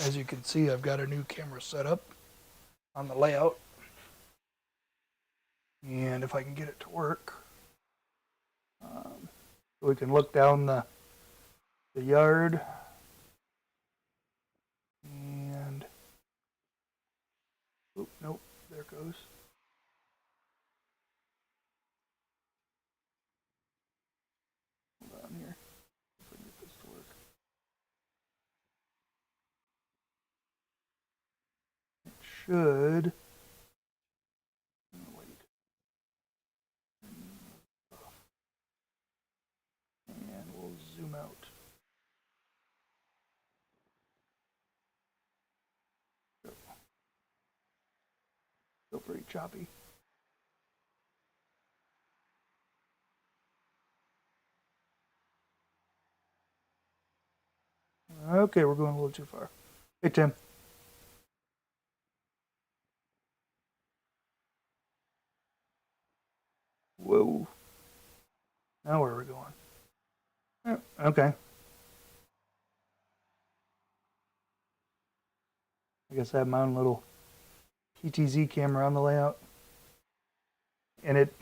as you can see, I've got a new camera set up on the layout. And if I can get it to work, we can look down the yard. And, nope, there it goes. Hold on here, if I can get this to work. It should. Wait. And we'll zoom out. Still pretty choppy. Okay, we're going a little too far. Hey, Tim. Whoa. Now where are we going? Oh, okay. I guess I have my own little PTZ camera on the layout. And it,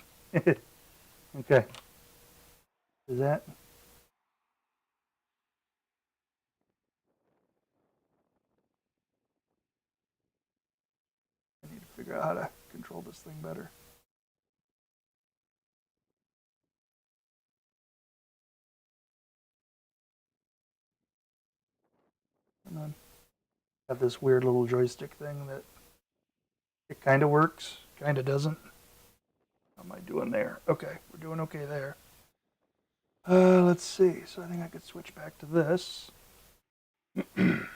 okay. Is that? I need to figure out how to control this thing better. Come on. Got this weird little joystick thing that it kind of works, kind of doesn't. How am I doing there? Okay, we're doing okay there. Let's see. So I think I could switch back to this. And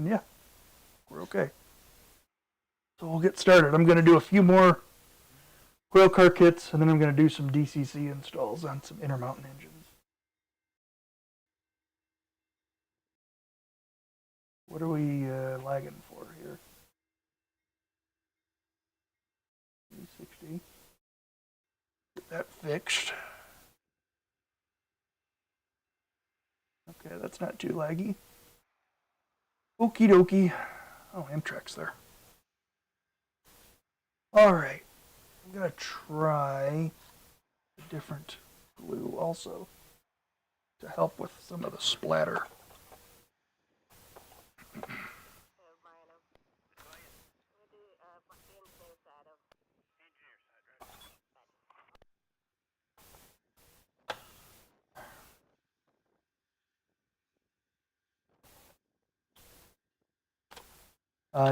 yeah, we're okay. So we'll get started. I'm going to do a few more Coil car kits, and then I'm going to do some DCC installs on some intermountain engines. What are we lagging for here? 360. Get that fixed. Okay, that's not too laggy. Okie dokie. Oh, Amtrak's there. All right. I'm going to try a different glue also to help with some of the splatter.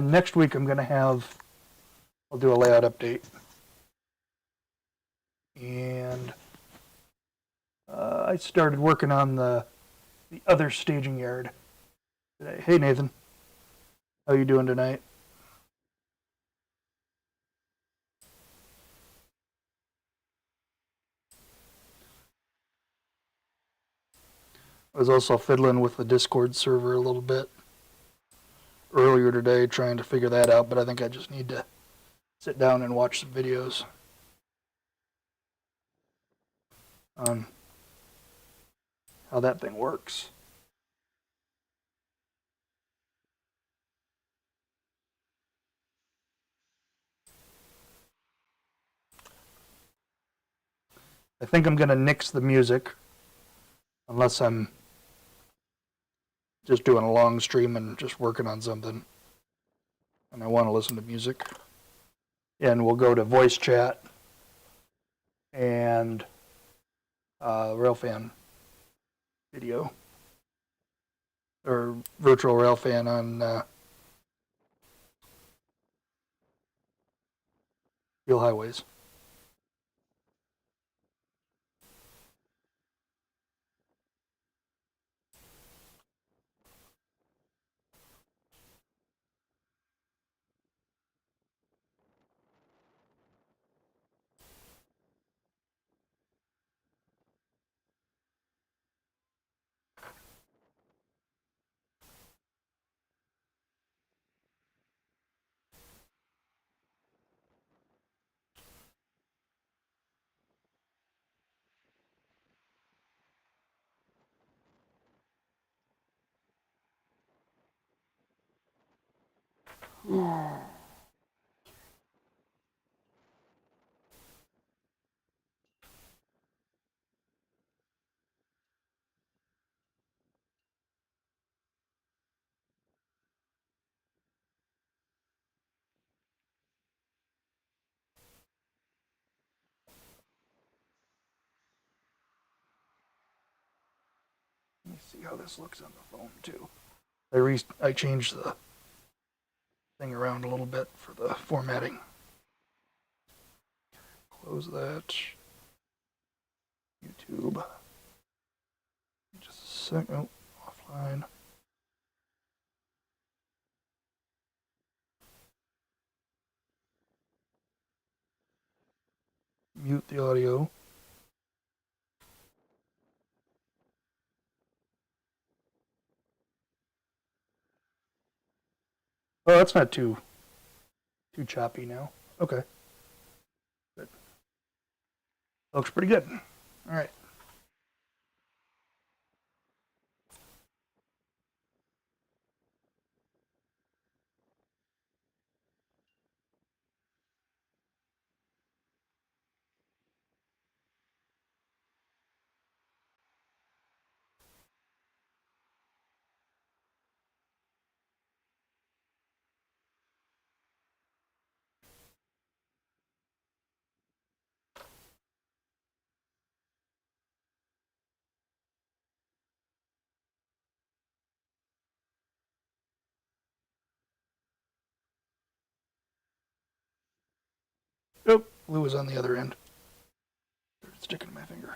Next week I'm going to I'll do a layout update. And I started working on the other staging yard today. Hey, Nathan. How you doing tonight? I was also fiddling with the Discord server a little bit earlier today, trying to figure that out, but I think I just need to sit down and watch some videos on how that thing works. I think I'm going to nix the music, unless I'm just doing a long stream and just working on something, and I want to listen to music. And we'll go to voice chat and Railfan video, or virtual Railfan on Fuel Highways. Let me see how this looks on the phone too. I changed the thing around a little bit for the formatting. Close that. YouTube. Just a sec. Oh, offline. Mute the audio. Oh, that's not too choppy now. Okay. Good. Looks pretty good. All right. Oh, glue was on the other end. It's sticking to my finger.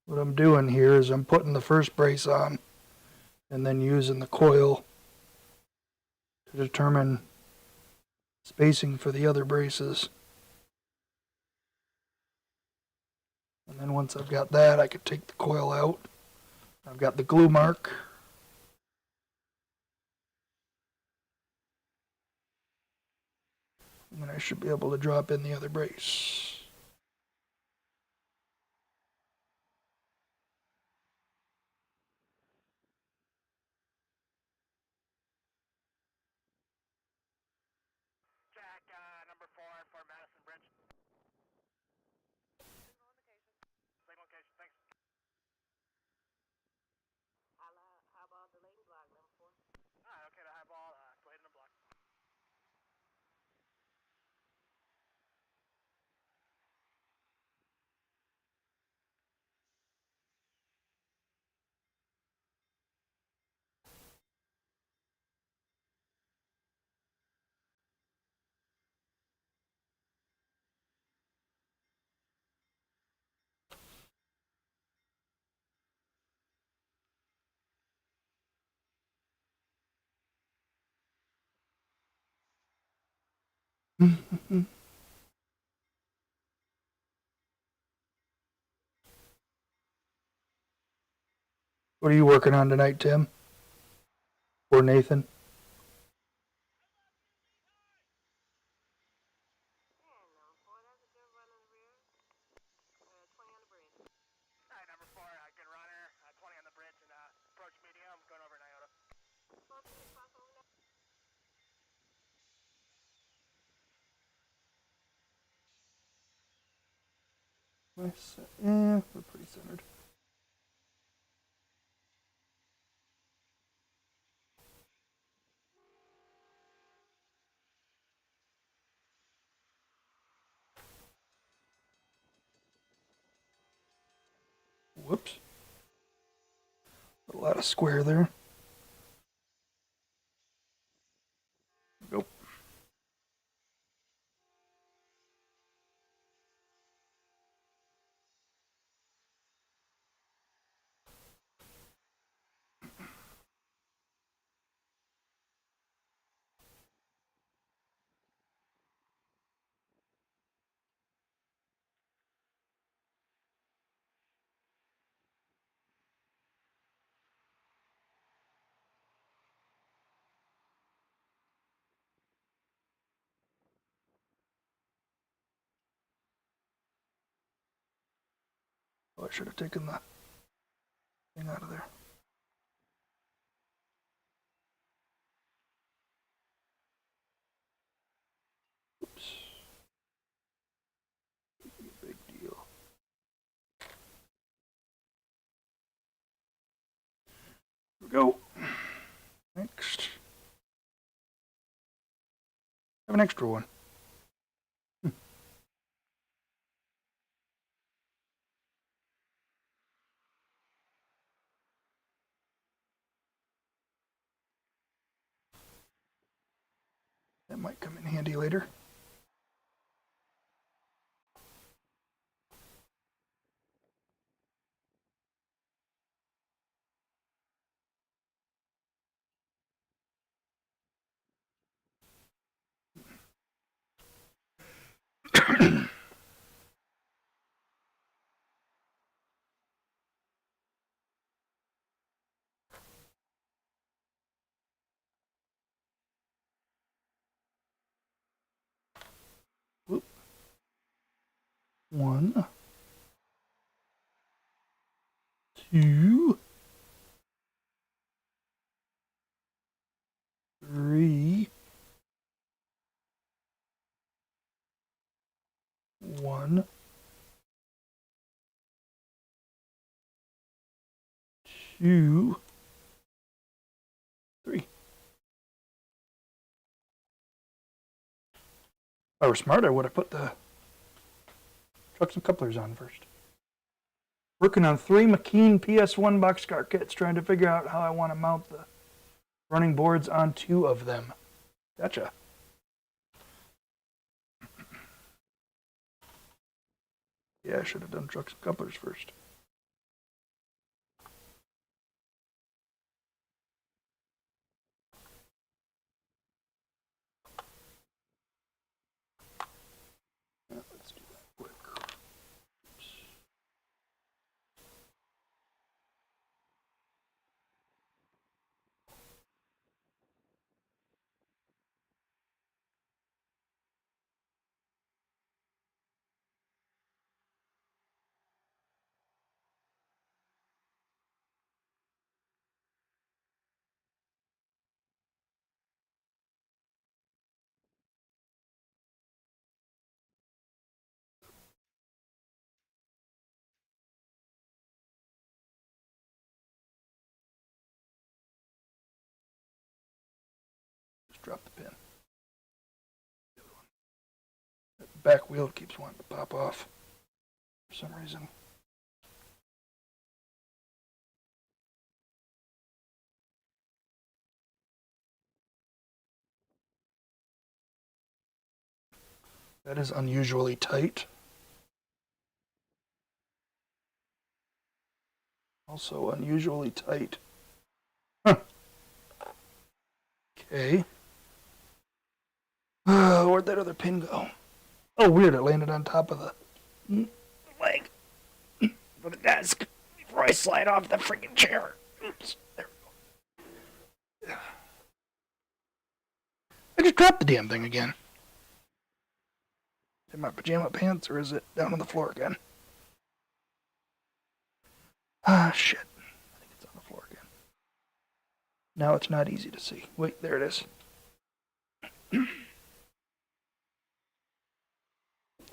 What I'm doing here is I'm putting the first brace on and then using the coil to determine spacing for the other braces. And then once I've got that, I could take the coil out. I've got the glue mark. And then I should be able to drop in the other brace. What are you working on tonight, Tim? Or Nathan? Yeah, we're pretty centered. Whoops. A lot of square there. Nope. should have taken the thing out of there. Oops. Big deal. Here we go. Next. Have an extra one. That might come in handy later. Whoop. 1, 2, 3, 1, 2, 3. If I were smart, I would have put the trucks and couplers on first. Working on 3 McKean PS1 boxcar kits, trying to figure out how I want to mount the running boards on 2 of them. Gotcha. Yeah, I should have done trucks and couplers first. Yeah, let's do that quick. Oops. Just drop the pin. That back wheel keeps wanting to pop off for some reason. That is unusually tight. Also unusually tight. Huh. Okay. Where'd that other pin go? Oh, weird. It landed on top of the leg for the desk before I slide off the freaking chair. Oops. There we go. I just dropped the damn thing again. In my pajama pants, or is it down on the floor again? Ah, shit. I think it's on the floor again. Now it's not easy to see. Wait, there it is.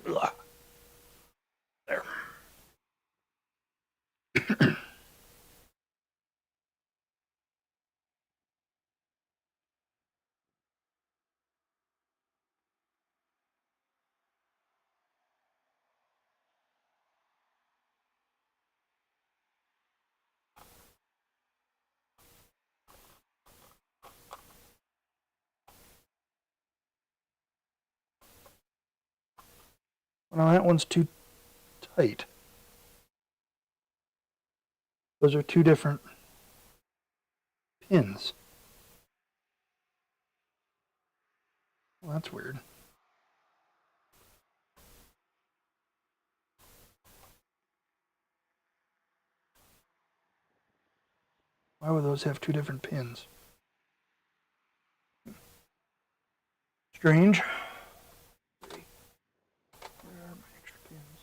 Ugh. There. Well, that one's too tight. Those are 2 different pins. Well, that's weird. Why would those have 2 different pins? Strange. Where are my extra pins?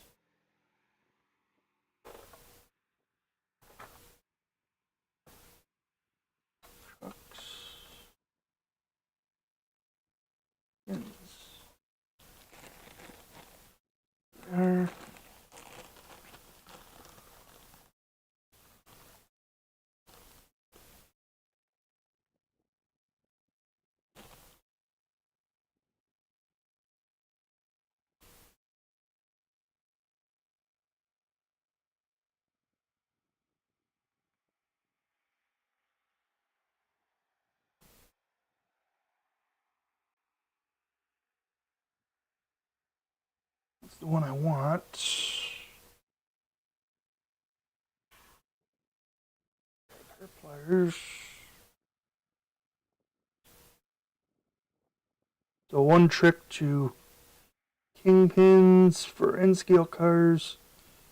the one I want. Pliers. So one trick to kingpins for N-scale cars,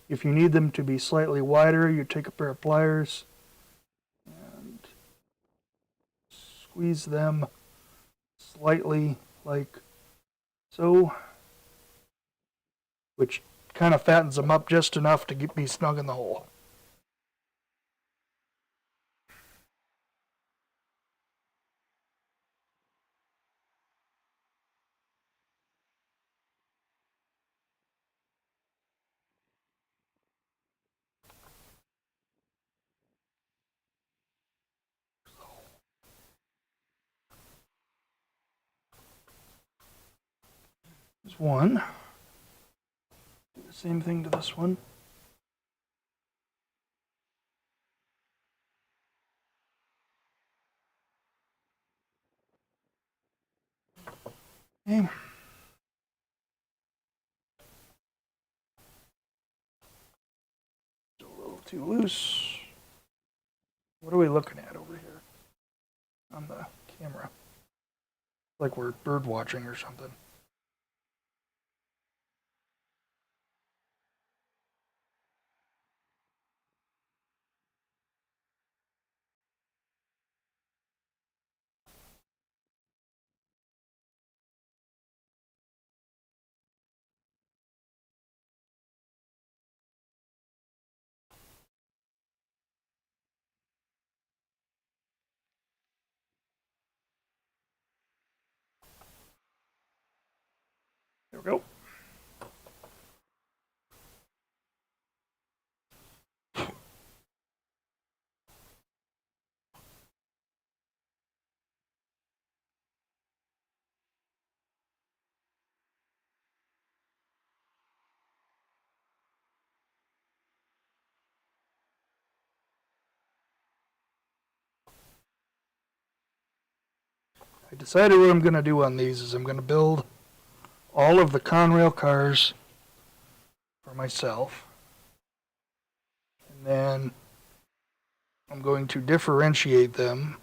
if you need them to be slightly wider, you take a pair of pliers and squeeze them slightly like so, which kind of fattens them up just enough to get me snug in the hole. There's one. Do the same thing to this one. Okay. Still a little too loose. What are we looking at over here on the camera? Like we're bird watching or something. There we go. I decided what I'm going to do on these is I'm going to build all of the Conrail cars for myself. And then I'm going to differentiate them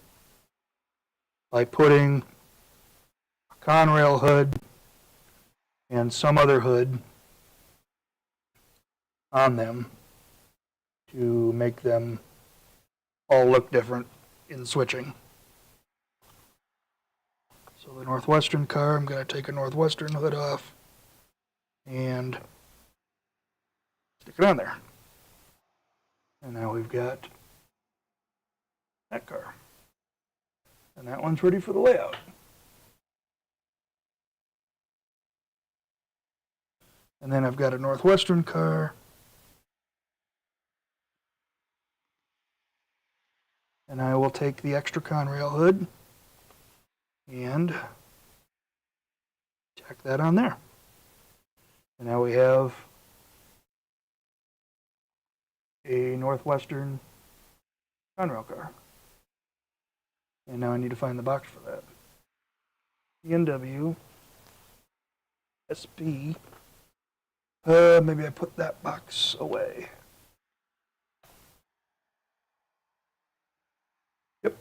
by putting a Conrail hood and some other hood on them to make them all look different in switching. So the Northwestern car, I'm going to take a Northwestern hood off and stick it on there. And now we've got that car. And that one's ready for the layout. And then I've got a Northwestern car. And I will take the extra Conrail hood and tack that on there. And now we have a Northwestern Conrail car. And now I need to find the box for that. BMW SB. Maybe I put that box away. Yep.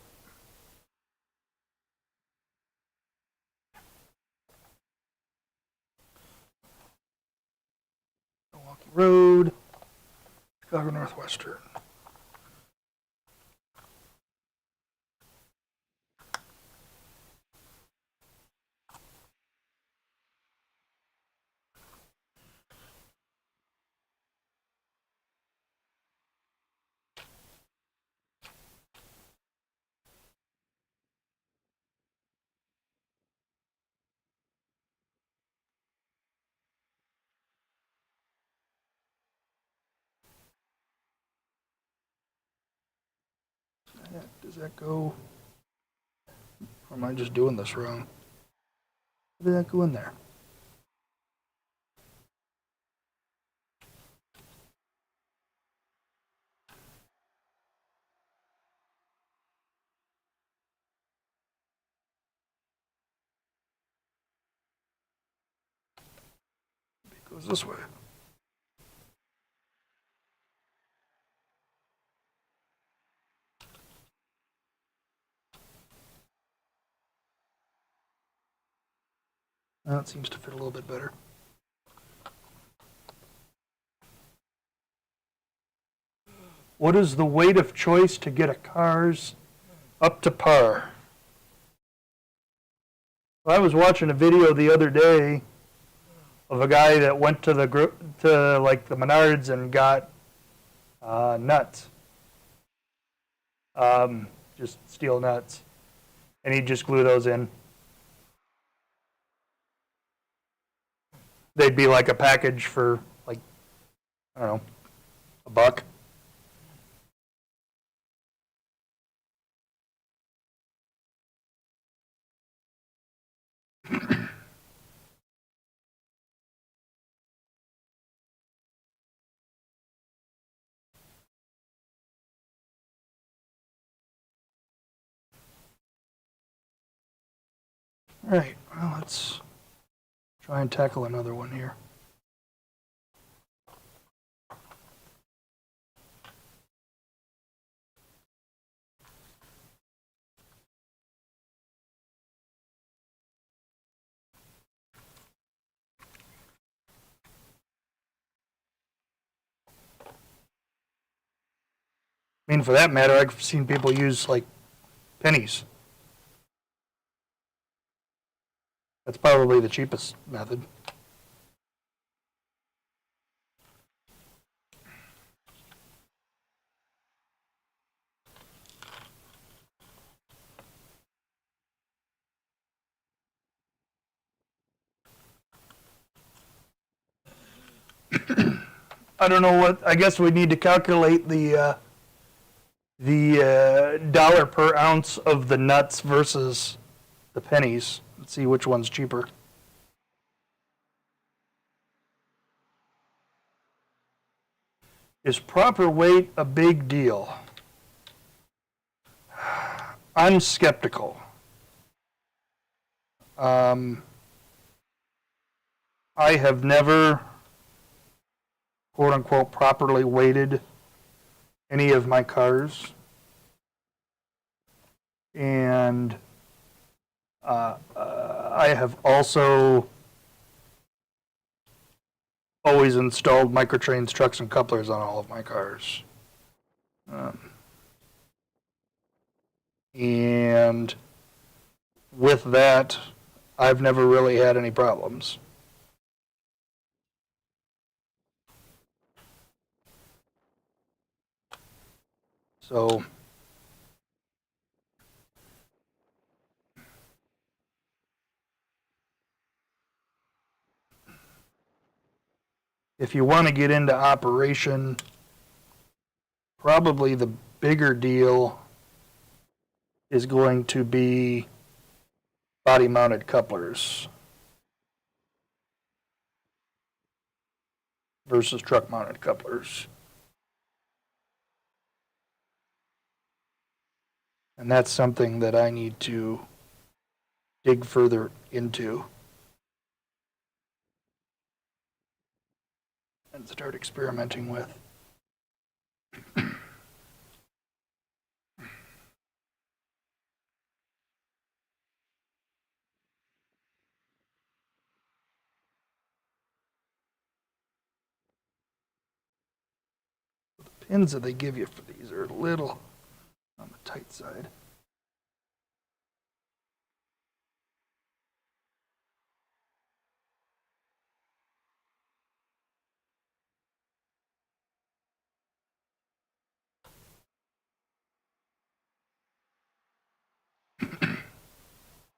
Milwaukee Road, Chicago Northwestern. Does that go? Or am I just doing this wrong? Where did that go in there? It Goes this way. That seems to fit a little bit better. What is the weight of choice to get a car's up to par? I was watching a video the other day of a guy that went to like the Menards and got nuts, just steel nuts, and he'd just glue those in. They'd be like a package for like, I don't know, $1. All right, well, let's try and tackle another one here. I mean, for that matter, I've seen people use like pennies. That's probably the cheapest method. I don't know what, I guess we need to calculate the dollar per ounce of the nuts versus the pennies. Let's see which one's cheaper. Is proper weight a big deal? I'm skeptical. I have never, quote unquote, properly weighted any of my cars. And I have also always installed microtrains, trucks, and couplers on all of my cars. And with that, I've never really had any problems. So if you want to get into operation, probably the bigger deal is going to be body-mounted couplers versus truck-mounted couplers. And that's something that I need to dig further into and start experimenting with. The pins that they give you for these are a little on the tight side.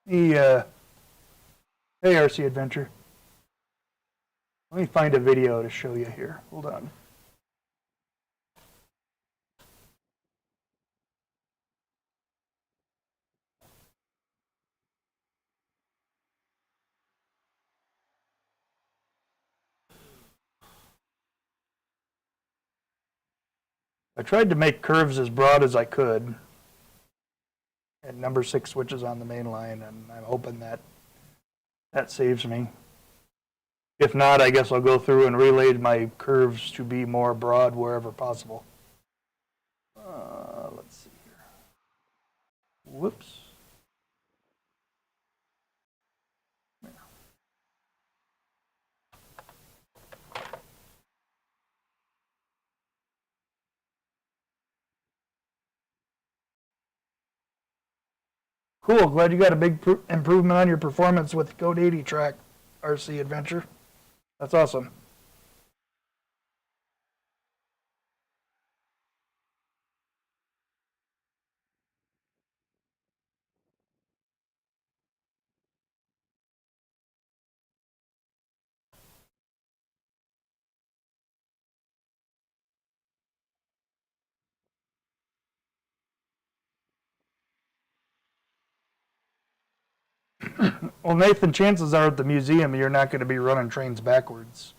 Hey, RC Adventure. Let me find a video to show you here. Hold on. I tried to make curves as broad as I could, and number 6 switches on the main line, and I'm hoping that that saves me. If not, I guess I'll go through and relay my curves to be more broad wherever possible. Let's see here. Whoops. Cool. Glad you got a big improvement on your performance with Code 80 track RC Adventure. That's awesome. Well, Nathan, chances are at the museum you're not going to be running trains backwards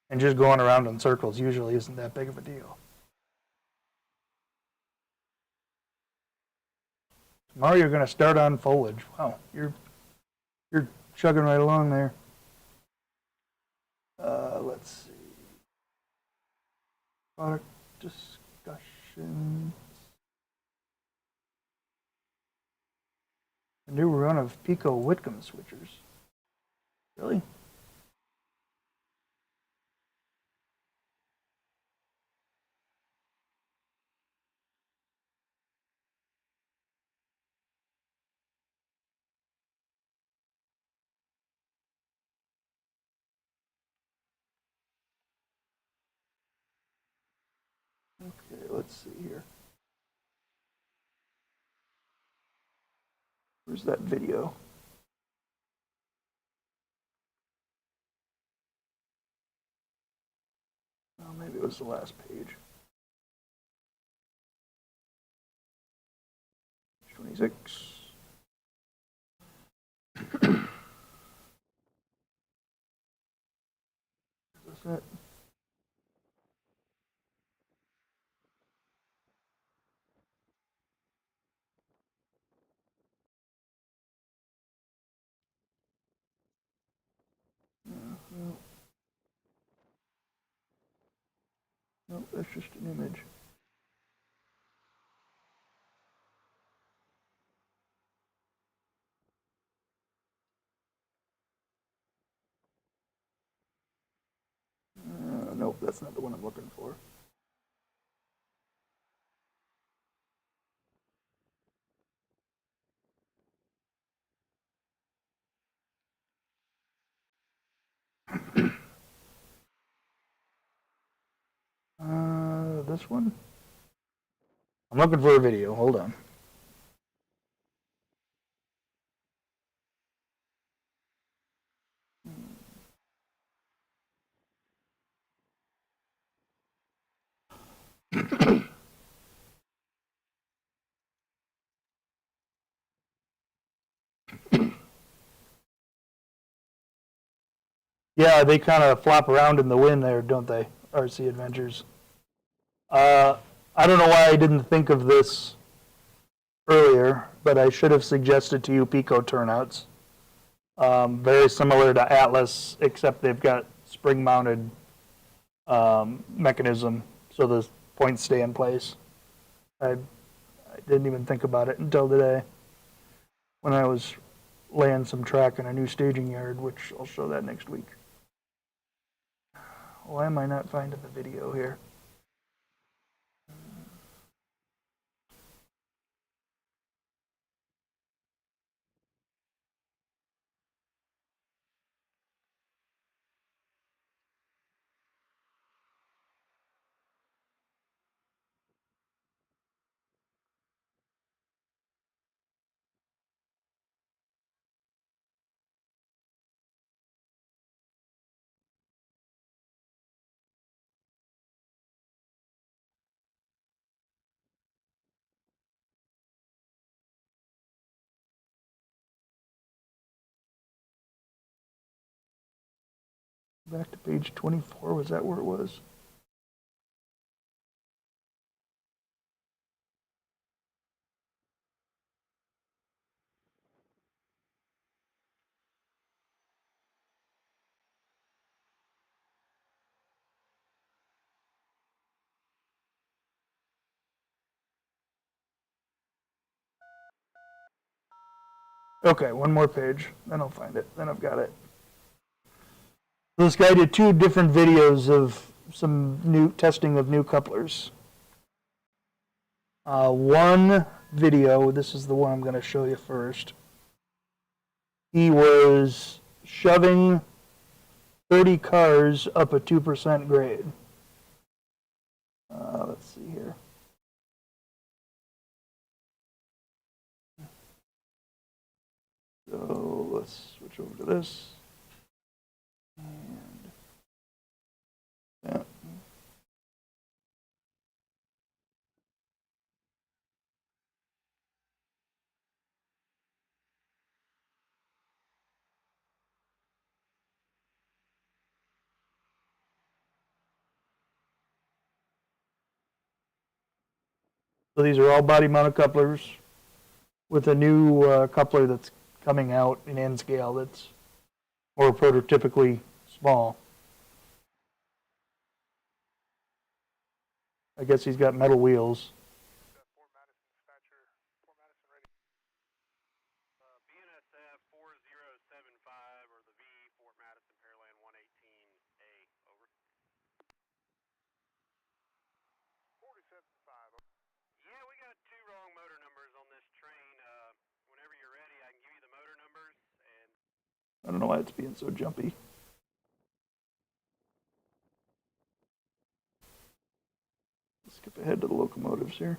and just going around in circles. Usually isn't that big of a deal. Tomorrow you're going to start on foliage. Wow, you're chugging right along there. Let's see. Product discussion. A new run of Pico Whitcomb switchers. Really? Okay, let's see here. Where's that video? Oh, maybe it was the last page. 26. Is this it? No, no, that's just an image. Nope, that's not the one I'm looking for. This one? I'm looking for a video. Hold on. Yeah, they kind of flop around in the wind there, don't they? RC Adventures. I don't know why I didn't think of this earlier, but I should have suggested to you Pico turnouts. Very similar to Atlas, except they've got spring-mounted mechanism, so the points stay in place. I didn't even think about it until today when I was laying some track in a new staging yard, which I'll show that next week. Why am I not finding the video here? Back to page 24, was that where it was? Okay, one more page, then I'll find it. Then I've got it. This guy did 2 different videos of some new testing of new couplers. One video, this is the one I'm going to show you first. He was shoving 30 cars up a 2% grade. Let's see here. So let's switch over to this. And yeah. So these are all body mounted couplers with a new coupler that's coming out in N scale that's more prototypically small. I guess he's got metal wheels. BNSF 4075 or the V Fort Madison Pearland 118A, over. 4075. Yeah, we got 2 wrong motor numbers on this train. Whenever you're ready, I can give you the motor numbers. And I don't know why it's being so jumpy. Let's skip ahead to the locomotives here.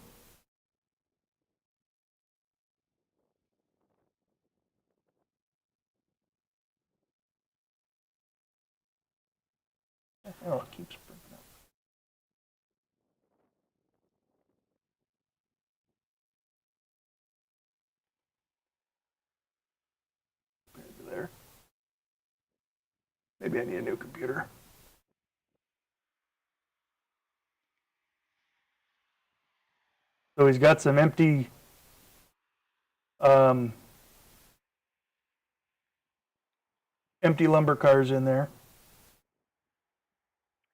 Oh, it keeps bringing up. There. Maybe I need a new computer. So he's got some empty empty lumber cars in there.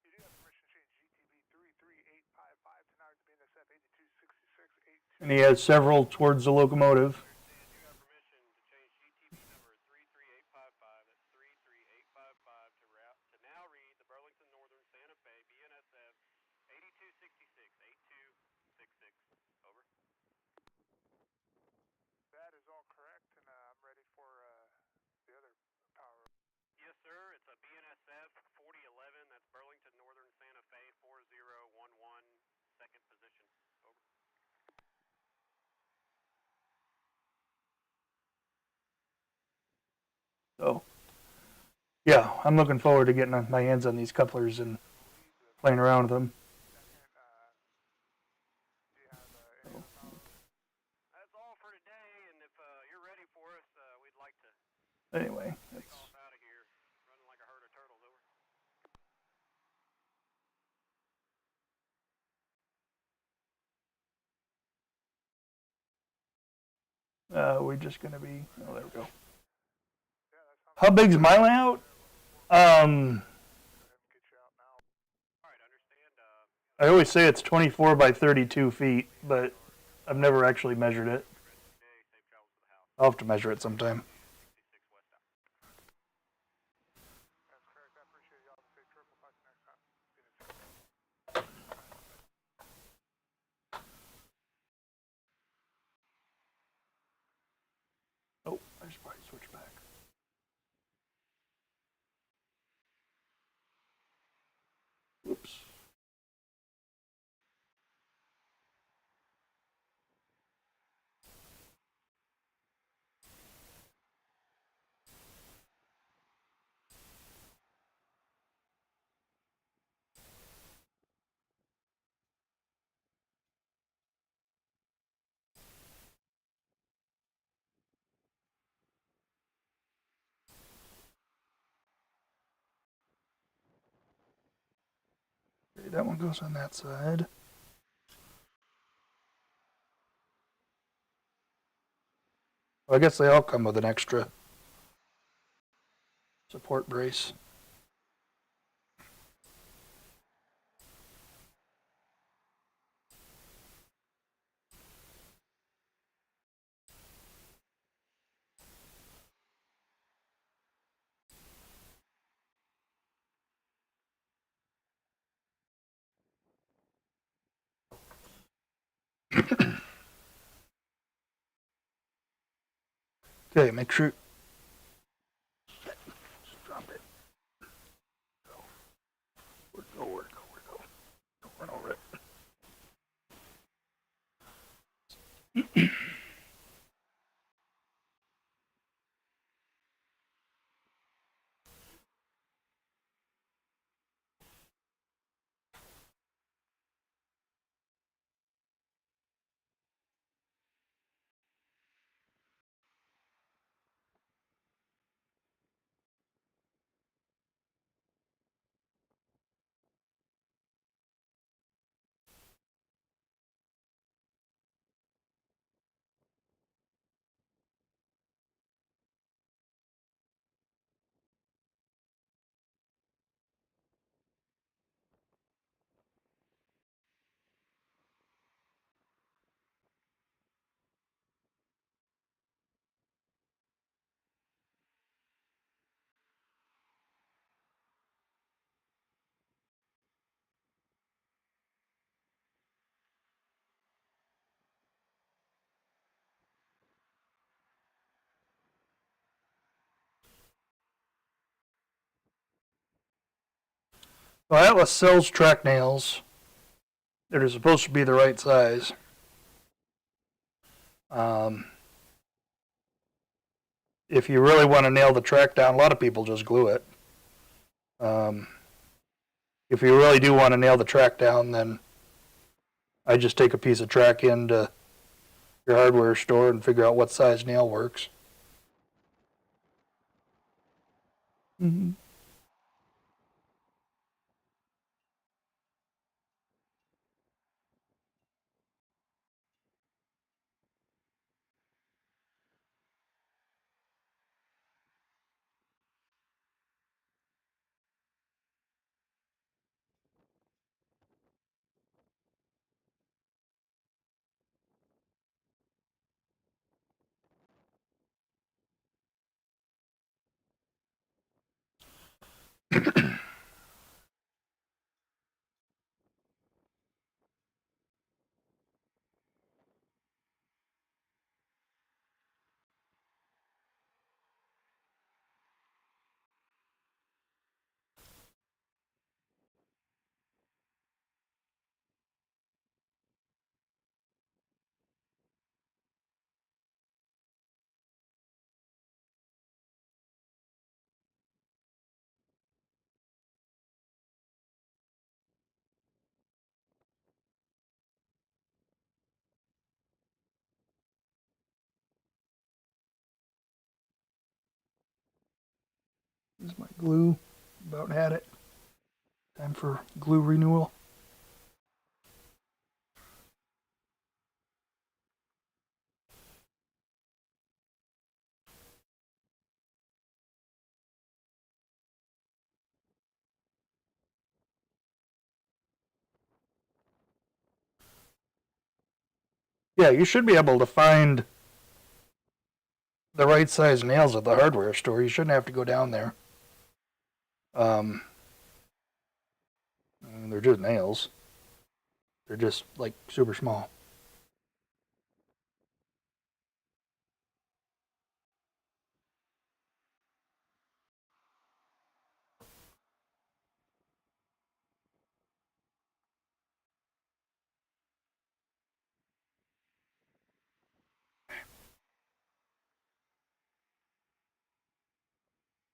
you do have permission to change GTB 33855 to now to BNSF 826682. And he has several towards the locomotive. You have permission to change GTB number 33855 at 33855 to route to now read the Burlington Northern Santa Fe BNSF 82668266, over. That is all correct, and I'm ready for the other power. Yes, sir. It's a BNSF 4011. That's Burlington Northern Santa Fe 4011, second position. Over. So, yeah, I'm looking forward to getting my hands on these couplers and playing around with them. That's all for today, and if you're ready for us, we'd like to Anyway, take off out of here, running like a herd of turtles, over. we're just going to be, oh, there we go. How big's my layout? I always say it's 24 by 32 feet, but I've never actually measured it. I'll have to measure it sometime. Oh, I should probably switch back. Oops. Okay, that one goes on that side. Well, I guess they all come with an extra support brace. Okay, make sure. Just drop it. Go. Where'd it go? Where'd it go? Where'd it go? Don't run over it. Well, Atlas sells track nails that are supposed to be the right size. Um, if you really want to nail the track down, a lot of people just glue it. If you really do want to nail the track down, then I just take a piece of track into your hardware store and figure out what size nail works. Mm-hmm. This is my glue. About had it. Time for glue renewal. Yeah, you should be able to find the right size nails at the hardware store. You shouldn't have to go down there. Um, they're just nails. They're just like super small.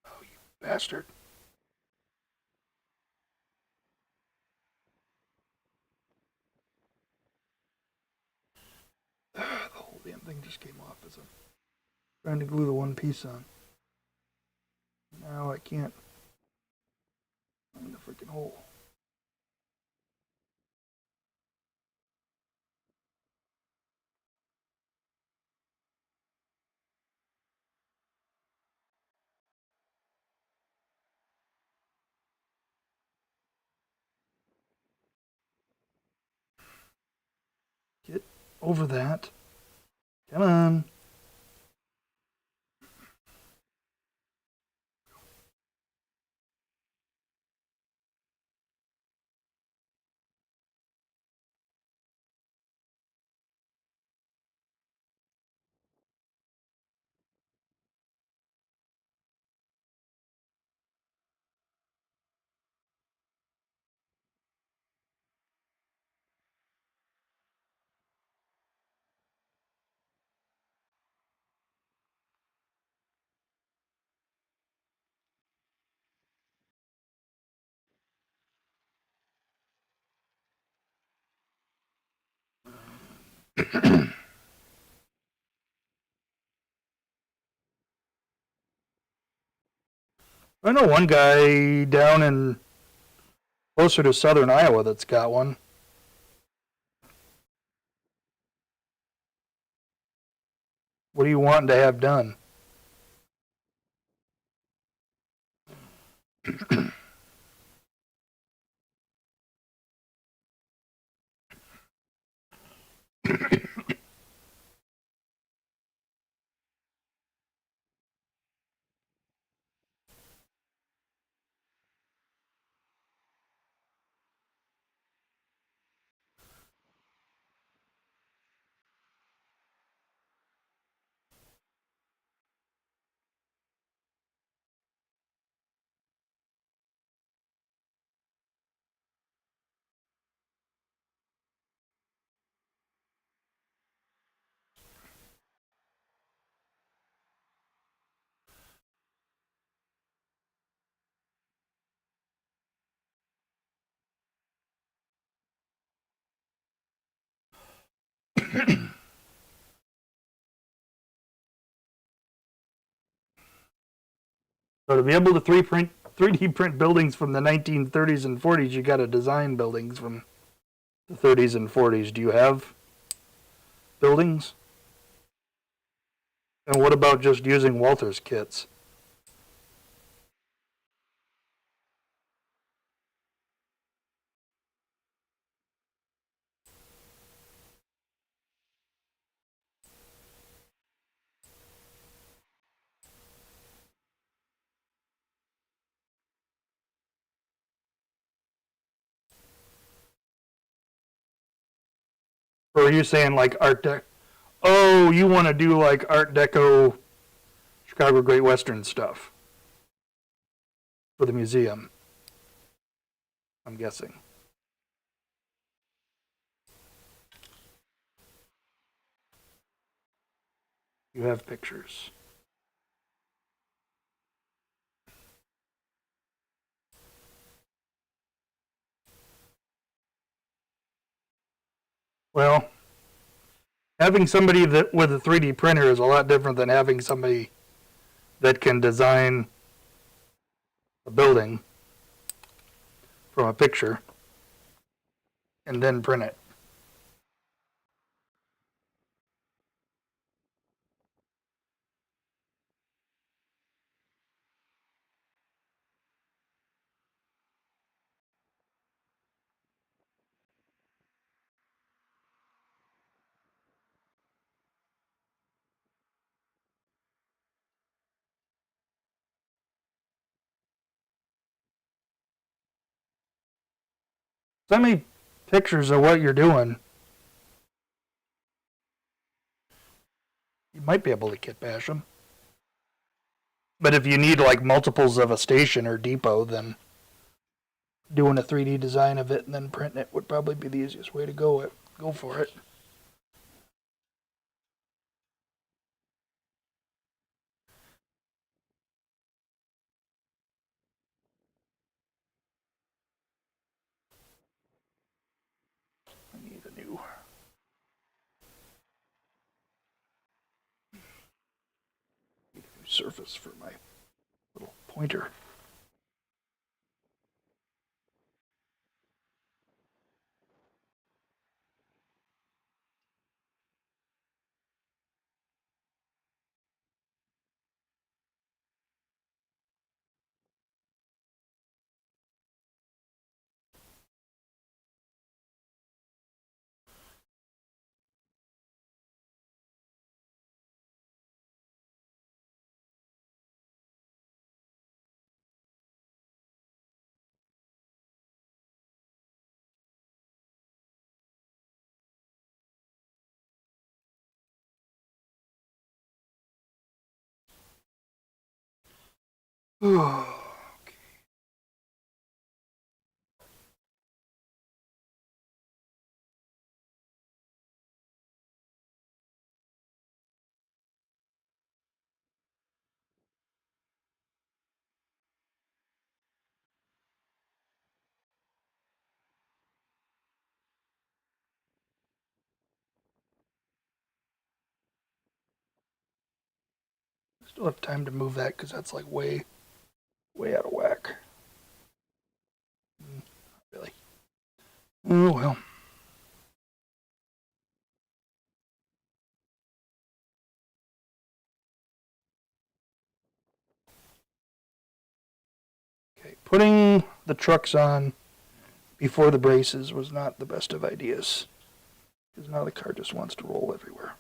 Oh, you bastard. The whole damn thing just came off as I'm trying to glue the one piece on. Now I can't find the freaking hole. Get over that. Come on. I know one guy down in closer to southern Iowa that's got one. What are you wanting to have done? So to be able to 3D print buildings from the 1930s and 40s, you got to design buildings from the 30s and 40s. Do you have buildings? And what about just using Walters kits? Or are you saying like Art Deco? Oh, you want to do like Art Deco Chicago Great Western stuff for the museum, I'm guessing. You have pictures. Well, having somebody that with a 3D printer is a lot different than having somebody that can design a building from a picture and then print it. Send me pictures of what you're doing. You might be able to kit bash them. But if you need like multiples of a station or depot, then doing a 3D design of it and then printing it would probably be the easiest way to go for it. I need a new surface for my little pointer. Still have time to move that because that's like way out of whack. Really. Oh well. Okay, putting the trucks on before the braces was not the best of ideas. Because now the car just wants to roll everywhere.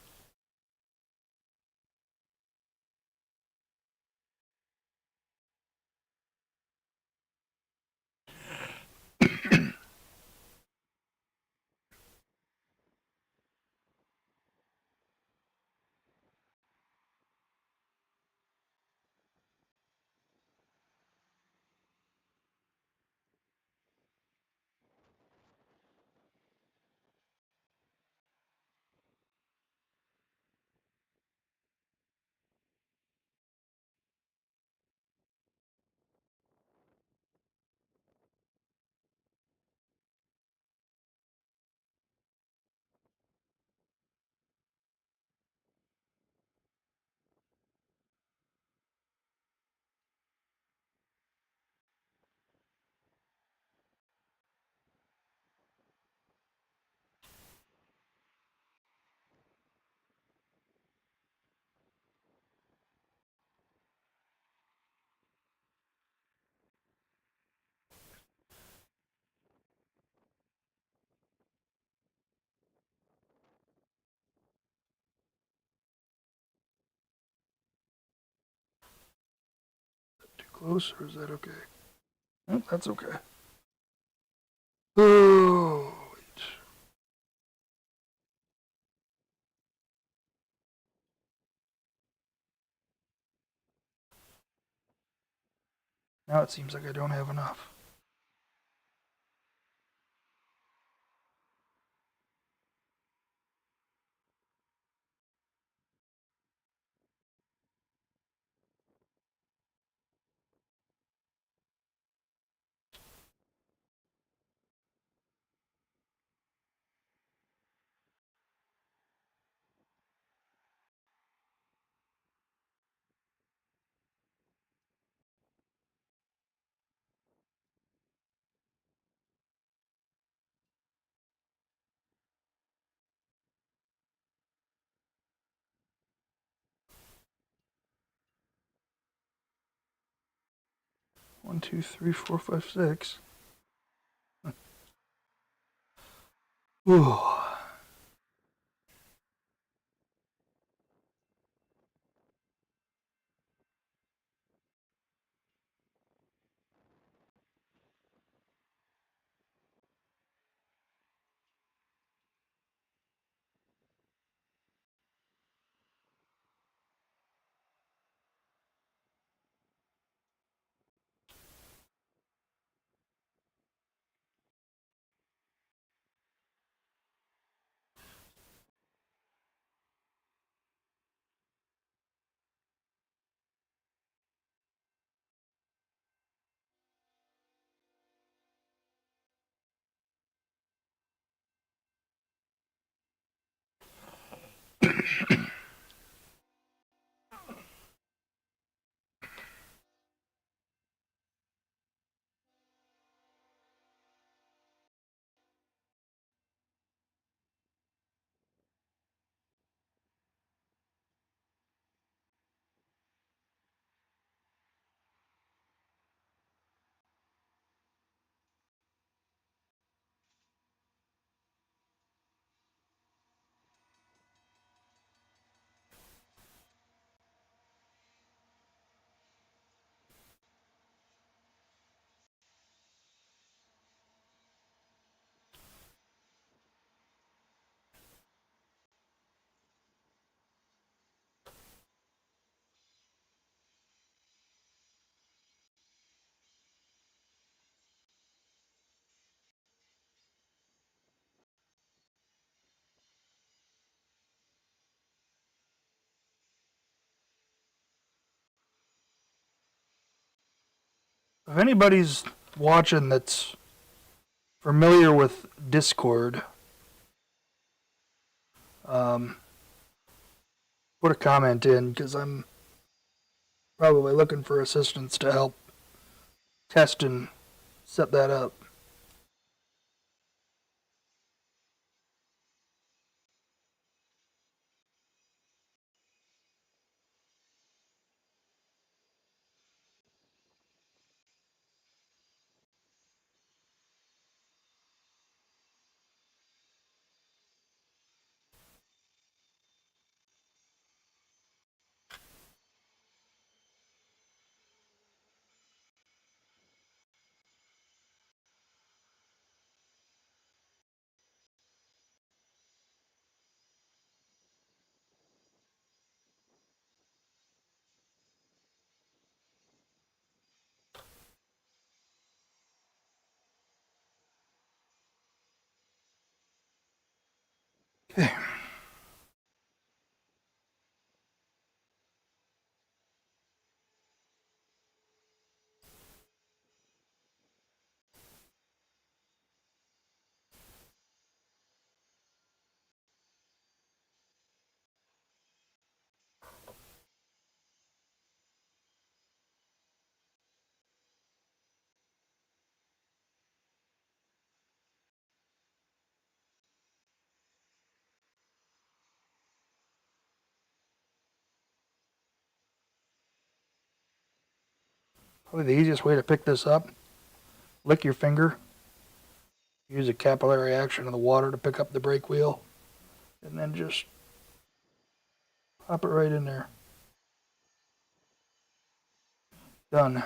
Too close, or is that okay? Oh, that's okay. Oh, wait. Now it seems like I don't have enough. One, two, three, four, five, six. Ooh. If anybody's watching that's familiar with Discord, put a comment in because I'm Probably looking for assistance to help test and set that up. Okay. Probably the easiest way to pick this up, lick your finger, use a capillary action of the water to pick up the brake wheel, and then just pop it right in there. Done.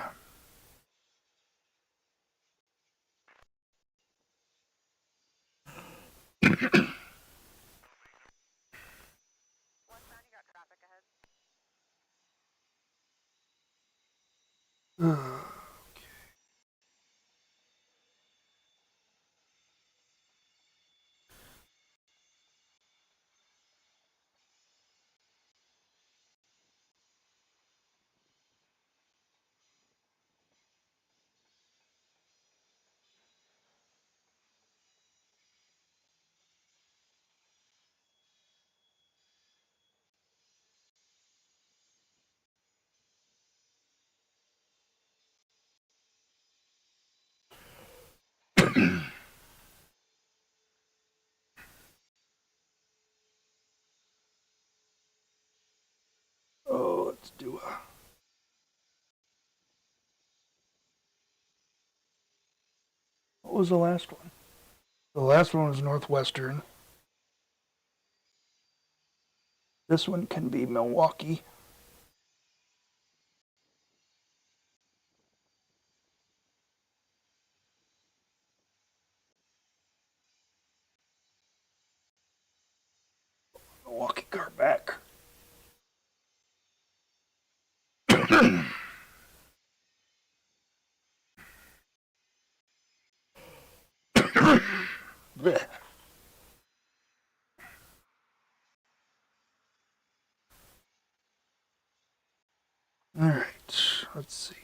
Oh, let's do a. What was the last one? The last one was Northwestern. This one can be Milwaukee. Milwaukee car back. Blech. All right, let's see.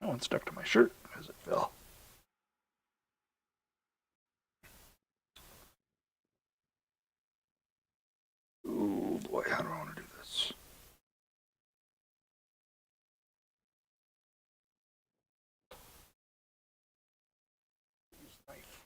That one stuck to my shirt as it fell. Oh boy, how do I want to do this? Use knife.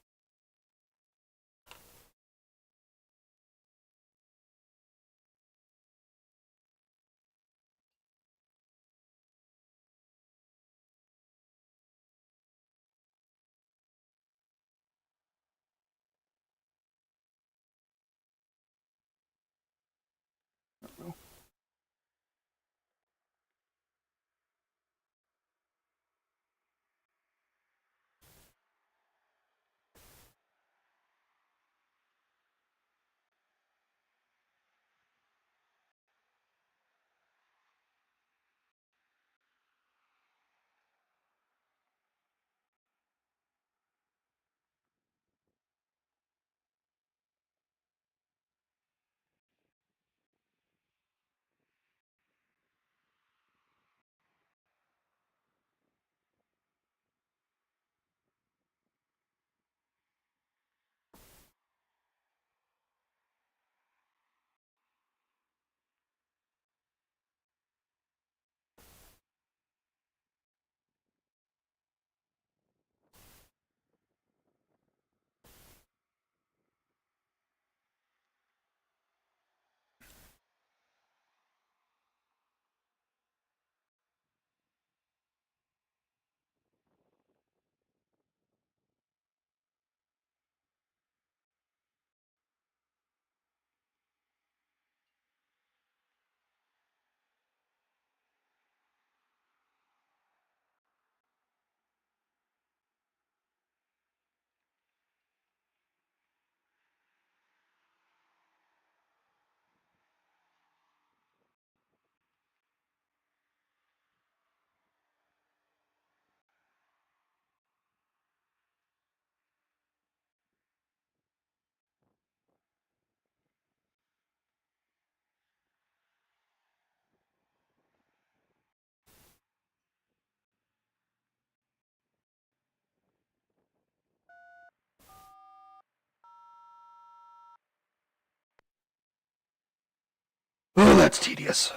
Oh, that's tedious.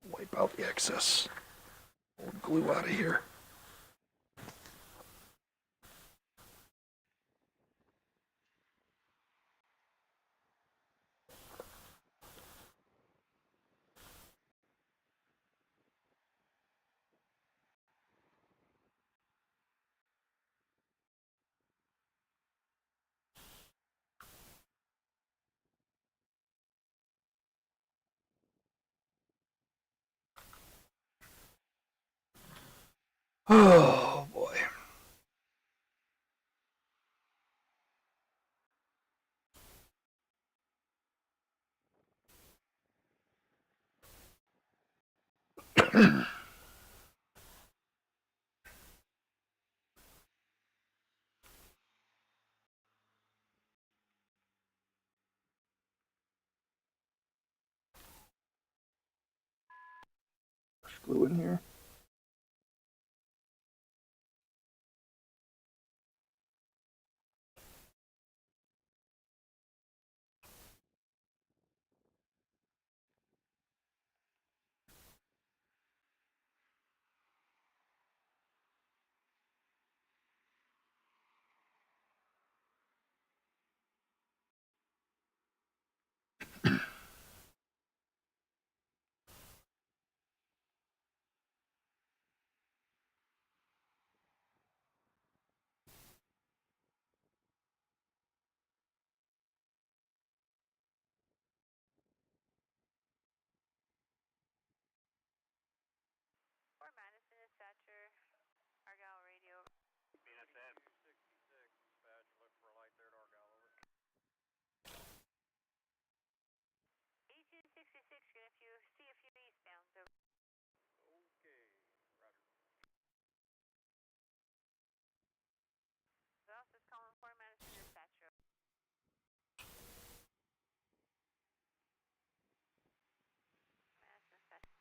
Wipe out the excess. Old glue out of here. Oh boy. There's glue in here. Fort Madison dispatcher, Argyle radio. BNSF 266, dispatch, look for a light there at Argyle, over. 1866, gonna see a few eastbounds, over. Okay, roger. The office calling Fort Madison dispatcher. Madison dispatcher.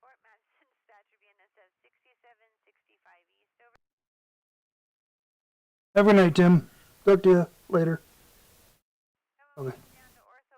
Fort Madison dispatcher, BNSF 6765 east, over. Have a good night, Tim. Talk to you later. Okay. Down to Ortho.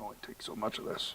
can only take so much of this.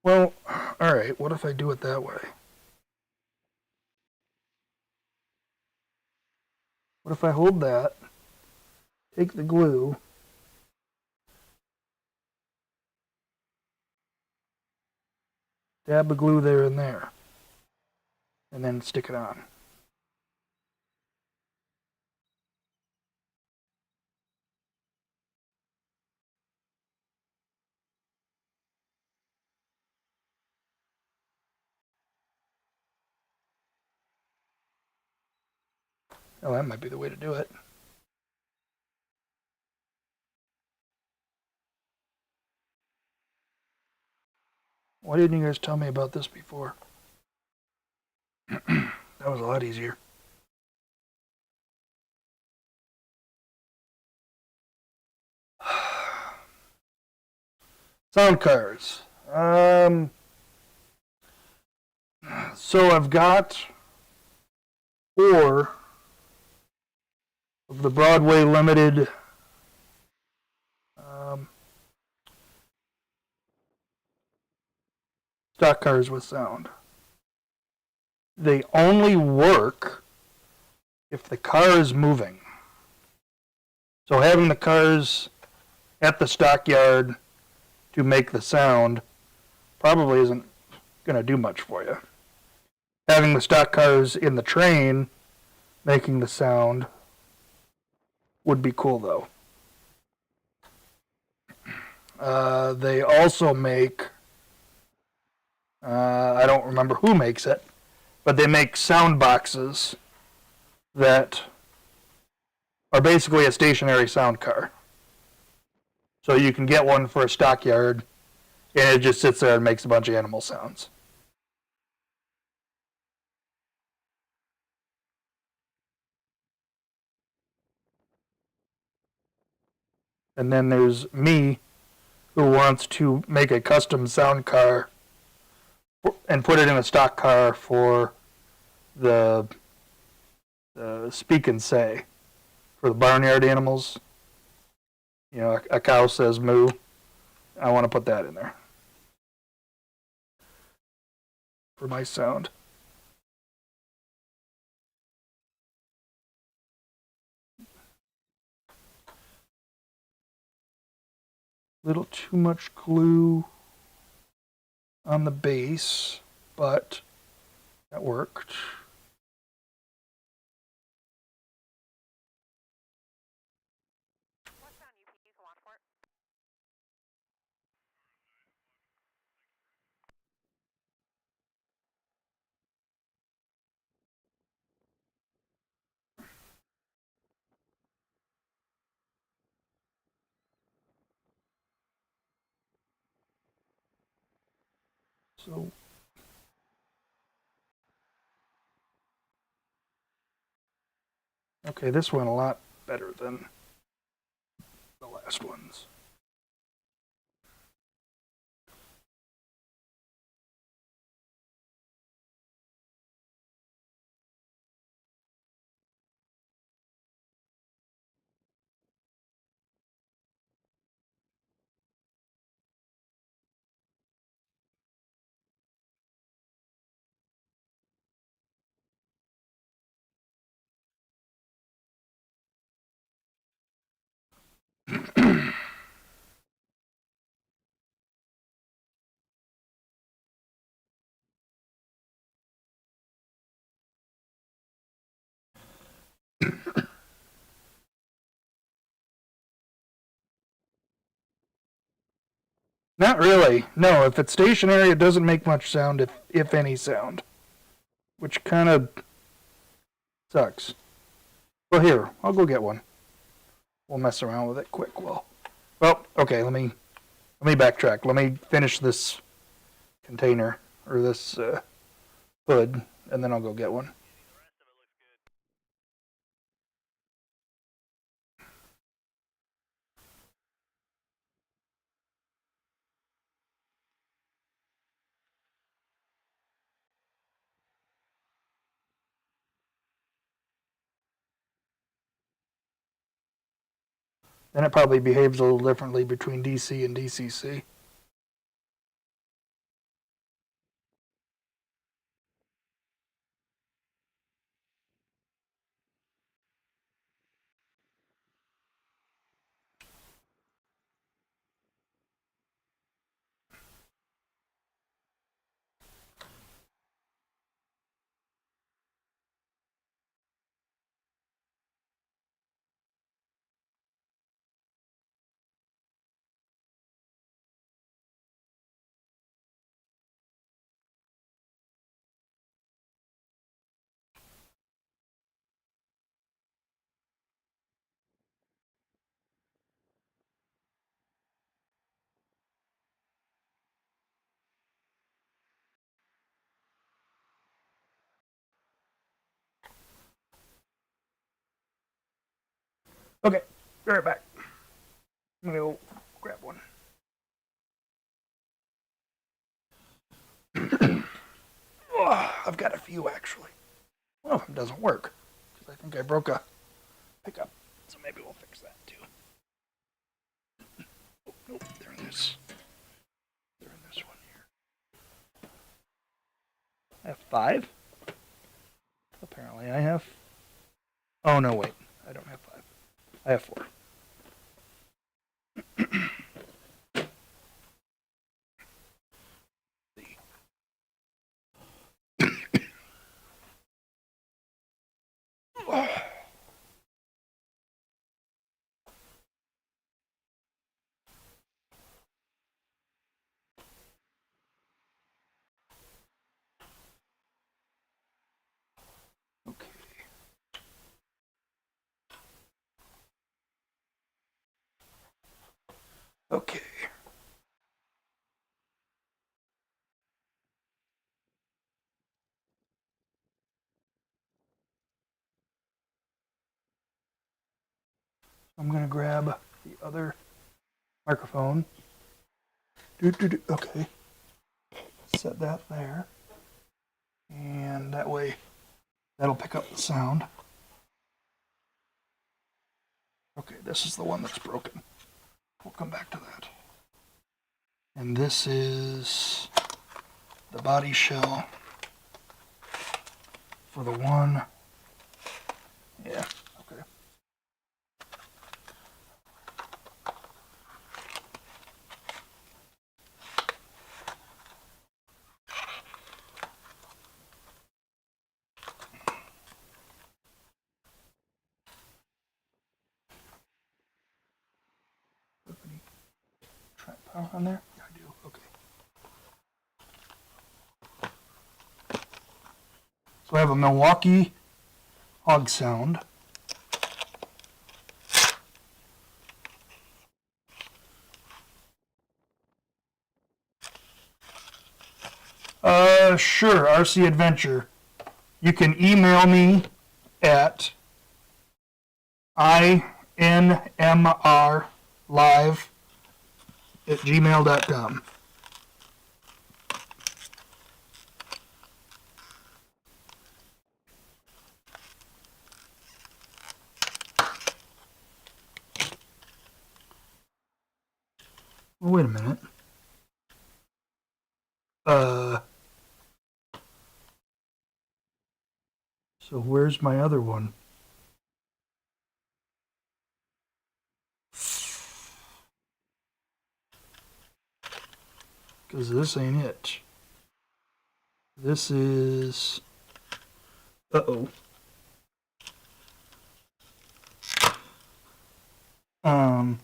Well, alright, what if I do it that way? What if I hold that, take the glue, dab the glue there and there, and then stick it on? Oh, that might be the way to do it. Why didn't you guys tell me about this before? That was a lot easier. Sound cars. So I've got 4 of the Broadway Limited stock cars with sound. They only work if the car is moving. So having the cars at the stockyard to make the sound probably isn't going to do much for you. Having the stock cars in the train making the sound would be cool, though. They also make, I don't remember who makes it, but they make sound boxes that are basically a stationary sound car. So you can get one for a stockyard, and it just sits there and makes a bunch of animal sounds. And then there's me, who wants to make a custom sound car and put it in a stock car for the speak and say for the barnyard animals. You know, a cow says moo. I want to put that in there for my sound. Little too much glue on the base, but that worked. What sound UPs want for it? So okay, this went a lot better than the last ones. Not really. No, if it's stationary, it doesn't make much sound, if any sound. Which kind of sucks. Well, here, I'll go get one. We'll mess around with it quick. Well, okay, let me backtrack. Let me finish this container, or this hood, and then I'll go get one. Then it probably behaves a little differently between DC and DCC. Okay, be right back. I'm gonna go grab one. Oh, I've got a few actually. One of them doesn't work because I think I broke a pickup, so maybe we'll fix that too. Oh, nope, they're in this. They're in this one here. I have 5. Apparently, I have. Oh no, wait, I don't have 5. I have 4. Okay. Okay. I'm gonna grab the other microphone. Okay. Set that there. And that way, that'll pick up the sound. Okay, this is the one that's broken. We'll come back to that. And this is the body shell for the one. Yeah, okay. Track power on there? Yeah, I do. Okay. So I have a Milwaukee hog sound. Sure, RC Adventure. You can email me at inmrlive@gmail.com. Well, wait a minute. So where's my other one? Because this ain't it. This is. Uh-oh. Huh.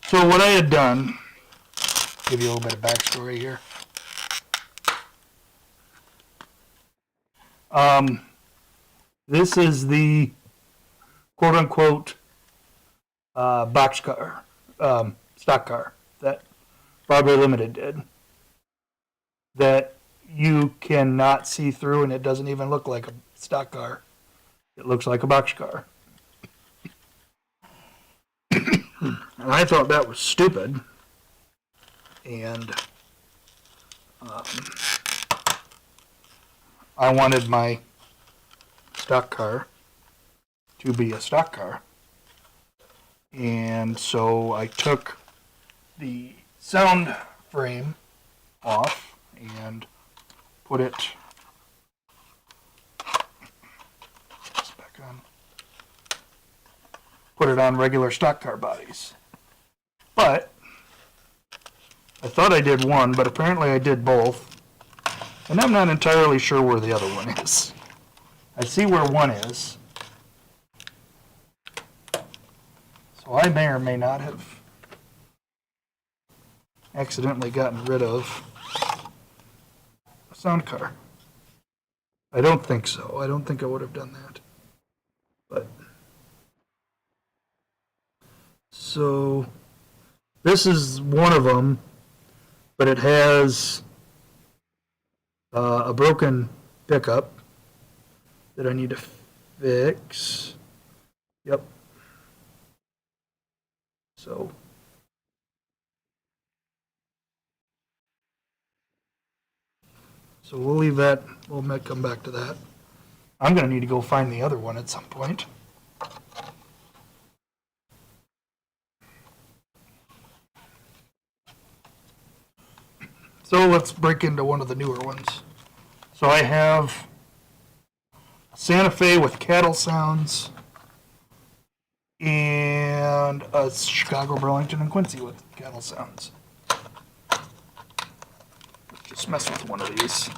So what I had done, give you a little bit of backstory here. This is the quote-unquote box car, stock car that Broadway Limited did. That you cannot see through, and it doesn't even look like a stock car. It looks like a box car. And I thought that was stupid. And I wanted my stock car to be a stock car. And so I took the sound frame off and put it back on. Put it on regular stock car bodies. But I thought I did one, but apparently I did both. And I'm not entirely sure where the other one is. I see where one is. So I may or may not have accidentally gotten rid of a sound car. I don't think so. I don't think I would have done that. But so this is one of them, but it has a broken pickup that I need to fix. Yep. So we'll leave that. We'll come back to that. I'm going to need to go find the other one at some point. So let's break into one of the newer ones. So I have a Santa Fe with cattle sounds and a Chicago, Burlington, and Quincy with cattle sounds. Let's just mess with one of these.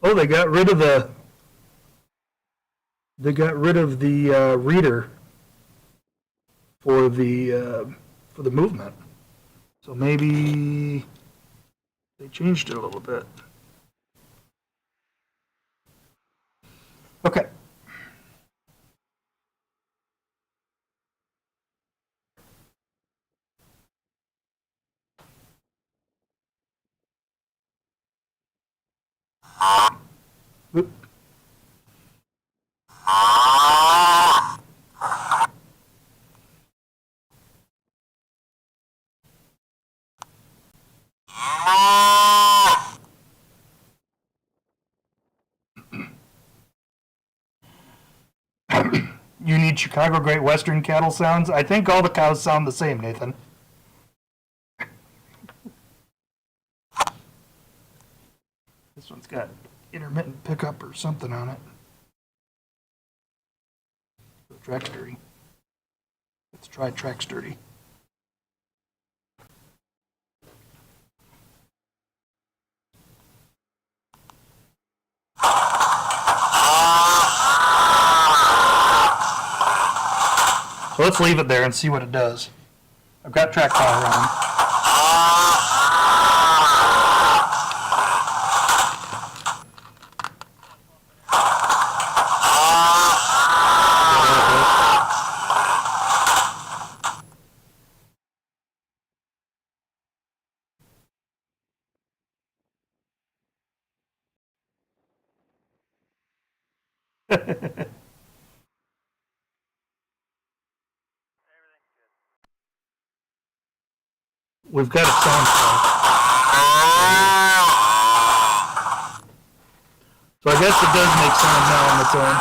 Oh, they got rid of the reader for the movement. So maybe they changed it a little bit. Okay. Oop. You need Chicago Great Western cattle sounds? I think all the cows sound the same, Nathan. This one's got intermittent pickup or something on it. Track sturdy. Let's try track sturdy. So let's leave it there and see what it does. I've got track power on. We've got a sound file. So I guess it does make sound now on its own.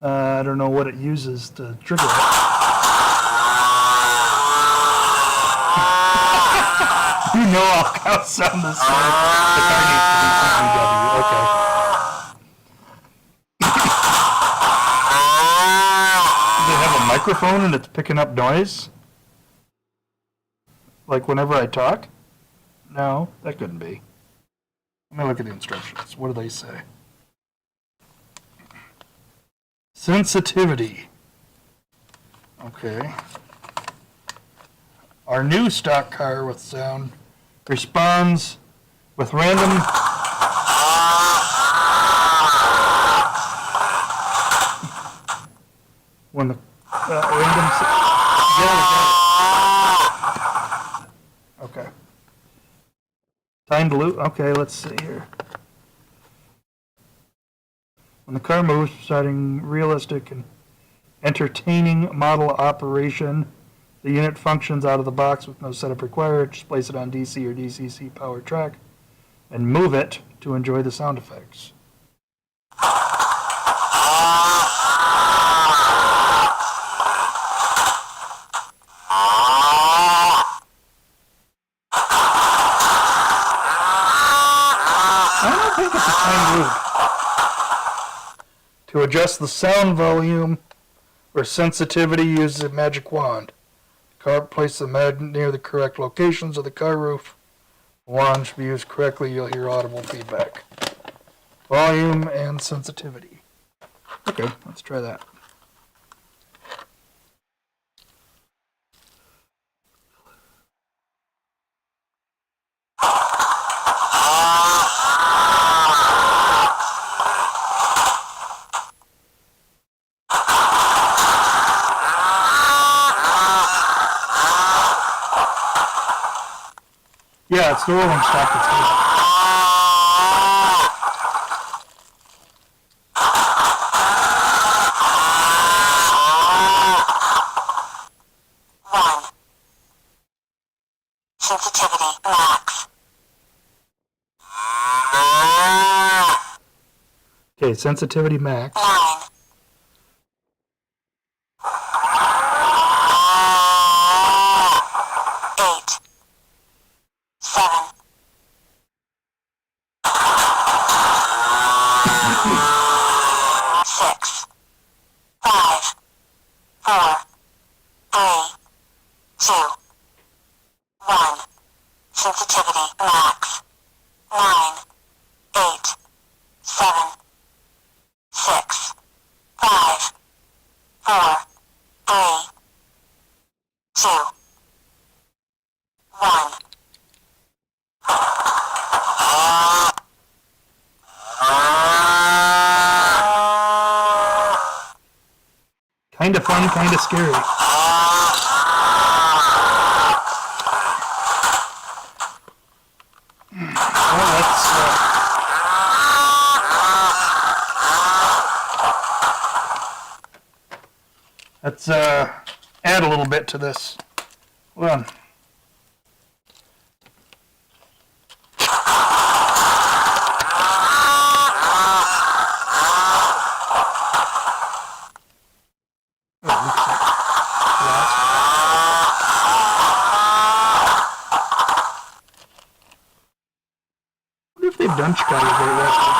I don't know what it uses to trigger it. You know all cows sound the same. The car needs to be CPW. Okay. microphone and it's picking up noise? Like whenever I talk? No, that couldn't be. Let me look at the instructions. What do they say? Sensitivity. Okay. Our new stock car with sound responds with random when the random okay. Timed loop. Okay, let's see here. When the car moves, providing realistic and entertaining model operation, the unit functions out of the box with no setup required. Just place it on DC or DCC power track and move it to enjoy the sound effects. I don't think it's a timed loop. To adjust the sound volume or sensitivity, use the magic wand. Place the magnet near the correct locations of the car roof. The wand should be used correctly. You'll hear audible feedback. Volume and sensitivity. Okay, let's try that. Yeah, it's the rolling stock that's good. Sensitivity max. Okay, sensitivity max. 9. 8. 7. 6. 5. 4. 3. 2. 1. Sensitivity max. 9. 8. 7. 6. 5. 4. 3. 2. 1. Kinda fun, kinda scary. Well, let's add a little bit to this. Hold on. I wonder if they've done Chicago Great Western.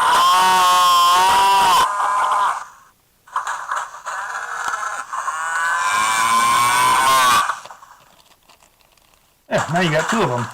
Yeah, now you got two of them.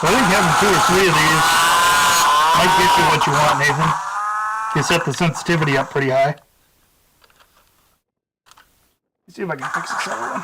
So I think having 2 or 3 of these might get you what you want, Nathan. You set the sensitivity up pretty high. Let's see if I can fix this other one.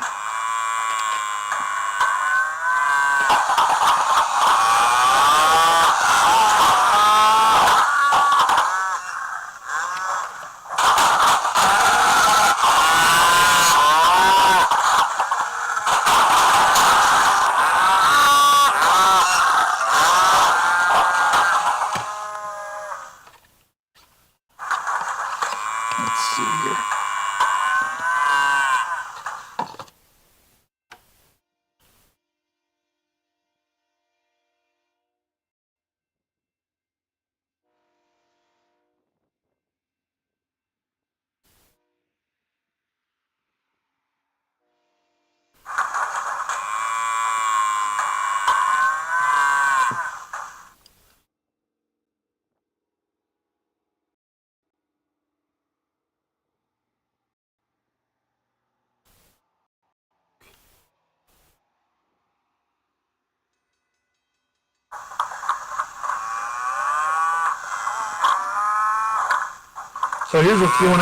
So here's what's going on.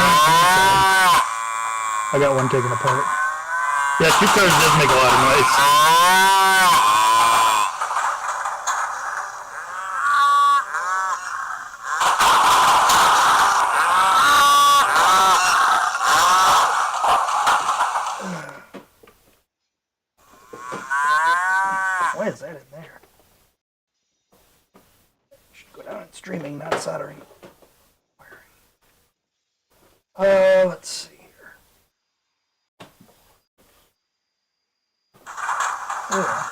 I got one taken apart. Yeah, 2 cars does make a lot of noise. Why is that in there? Should go down and streaming, not soldering. Let's see here. Yeah.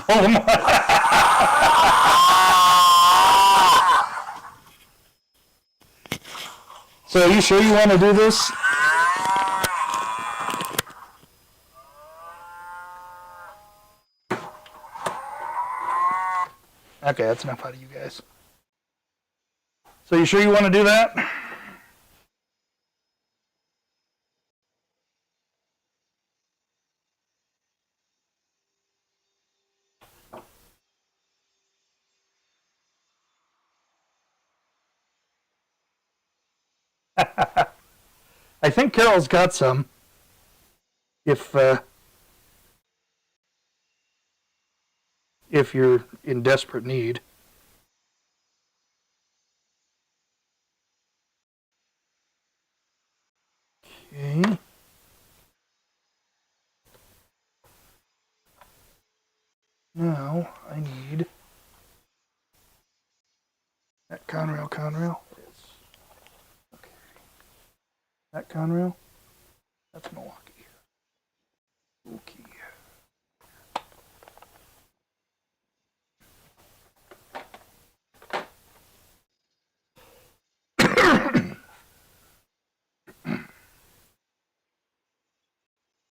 Oh my! So, are you sure you want to do this? Okay, that's enough out of you guys. So, you sure you want to do that? I think Carol's got some. If you're in desperate need. Okay. Now I need that Conrail. Okay. That Conrail. That's Milwaukee. Okay.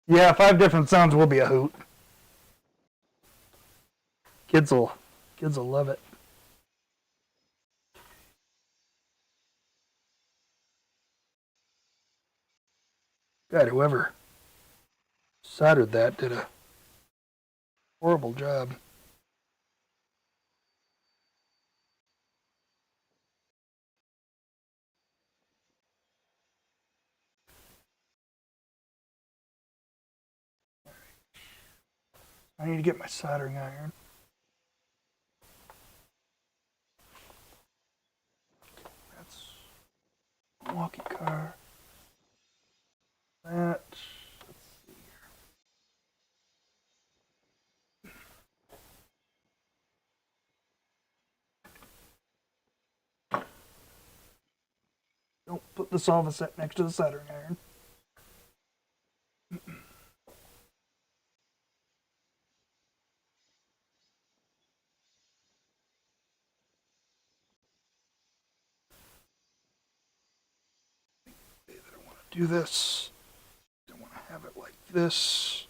Yeah, 5 different sounds will be a hoot. Kids will love it. God, whoever soldered that did a horrible job. I need to get my soldering iron. That's Milwaukee car. That. Let's see here. Don't put the solvacet next to the soldering iron. I don't want to do this. I don't want to have it like this.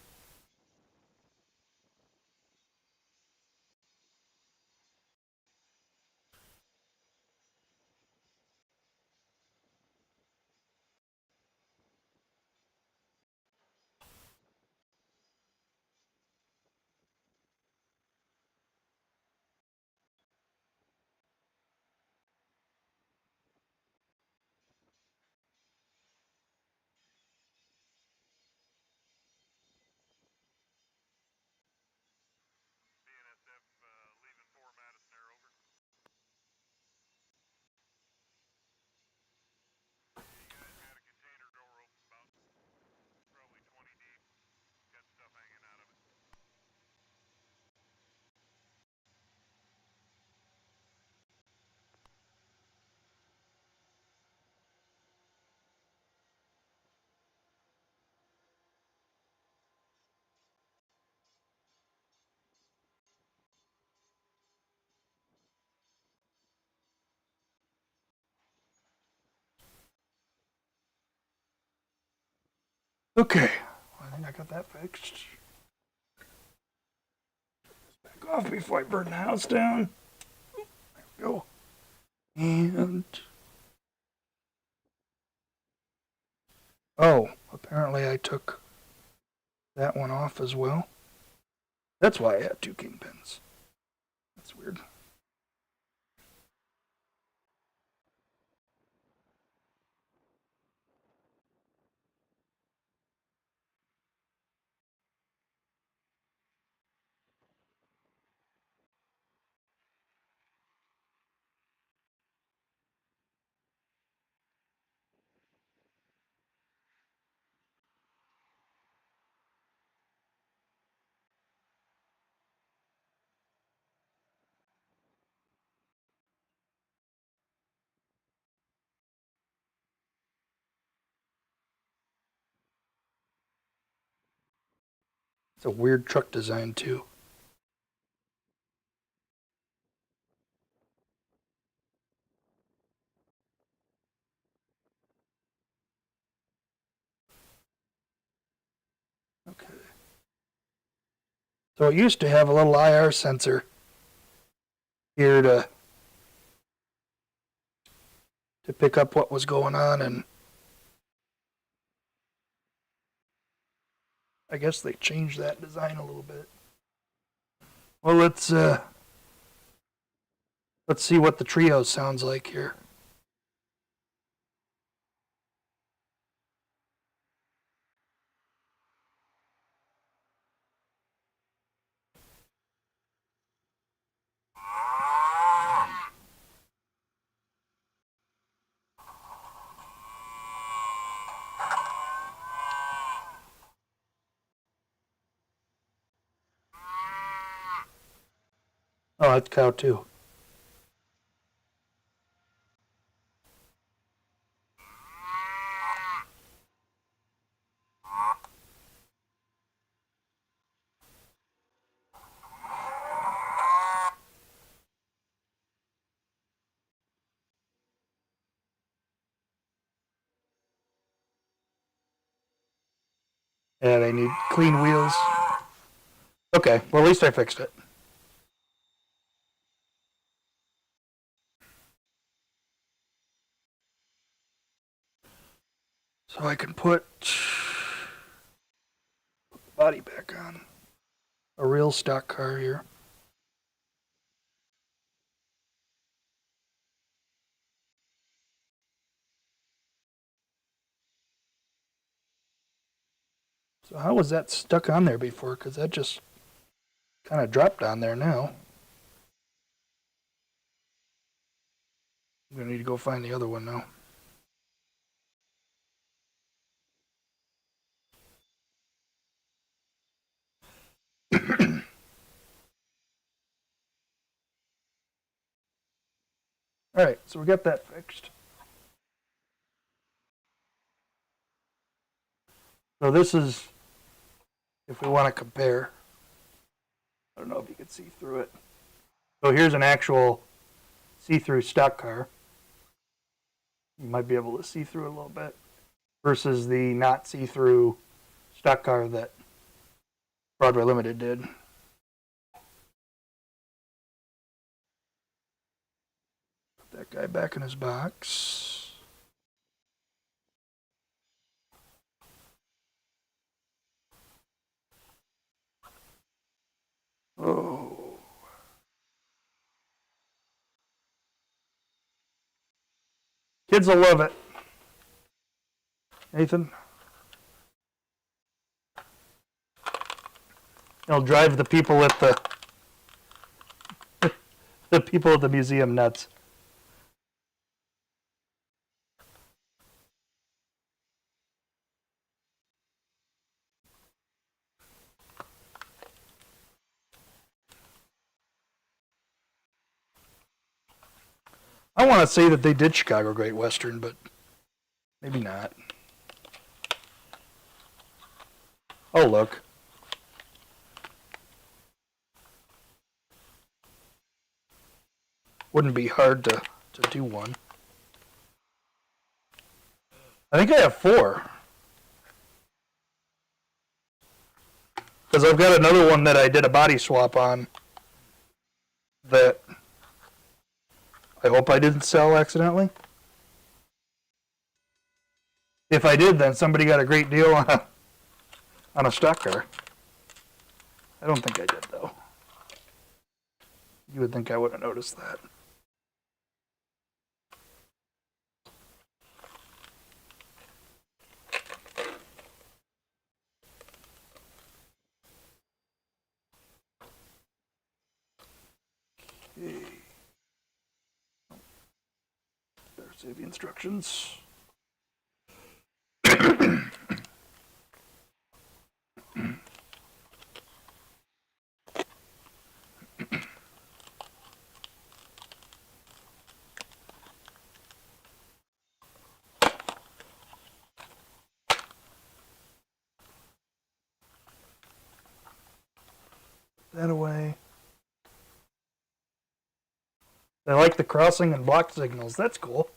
Okay, I think I got that fixed. Back off before I burn the house down. There we go. And oh, apparently I took that one off as well. That's why I had 2 kingpins. That's weird. It's a weird truck design too. Okay. So it used to have a little IR sensor here to pick up what was going on, and I guess they changed that design a little bit. Well, let's see what the trio sounds like here. Oh, that's cow too. Yeah, they need clean wheels. Okay, well at least I fixed it. So I can put the body back on. A real stock car here. So how was that stuck on there before? Because that just kind of dropped on there now. I'm going to need to go find the other one now. Alright, so we got that fixed. So this is, if we want to compare, I don't know if you can see through it. So here's an actual see-through stock car. You might be able to see through it a little bit. Versus the not see-through stock car that Broadway Limited did. Put that guy back in his box. Oh. Kids will love it. Nathan? It'll drive the people at the people at the museum nuts. I want to say that they did Chicago Great Western, but maybe not. Oh, look. Wouldn't be hard to do one. I think I have 4. Because I've got another one that I did a body swap on that I hope I didn't sell accidentally. If I did, then somebody got a great deal on a stock car. I don't think I did, though. You would think I would have noticed that. Okay. Better save the instructions. that away. They like the crossing and block signals. That's cool.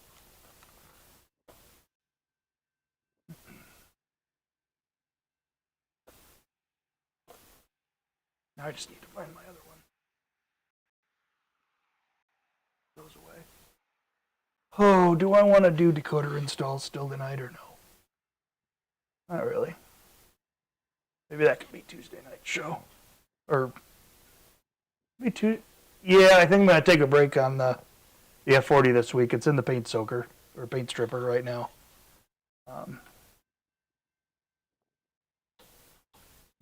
Now I just need to find my other one. Goes away. Oh, do I want to do decoder installs still tonight or no? Not really. Maybe that could be Tuesday night show. Or maybe Tuesday. Yeah, I think I'm going to take a break on the F40 this week. It's in the paint soaker or paint stripper right now.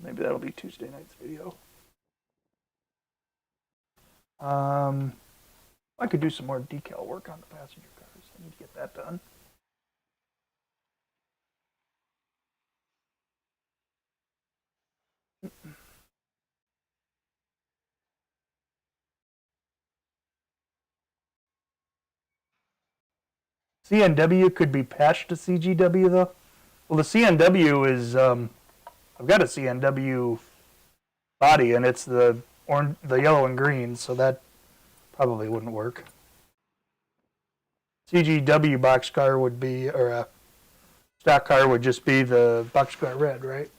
Maybe that'll be Tuesday night's video. I could do some more decal work on the passenger cars. I need to get that done. CNW could be patched to CGW though. Well, the CNW is I've got a CNW body and it's the yellow and green, so that probably wouldn't work. CGW boxcar would be, or a stock car would just be the boxcar red, right?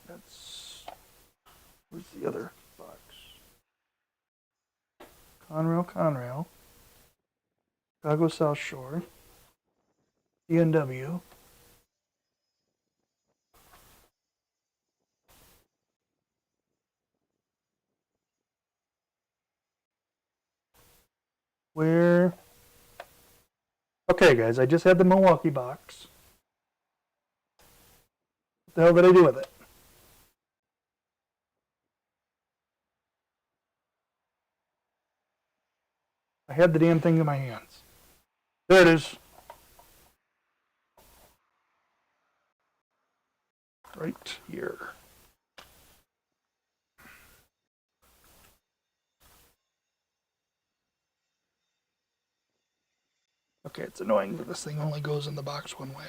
That's, where's the other box? Conrail. Chicago South Shore. CNW. Where? Okay, guys, I just had the Milwaukee box. What the hell did I do with it? I had the damn thing in my hands. There it is. Right here. Okay, it's annoying that this thing only goes in the box one way.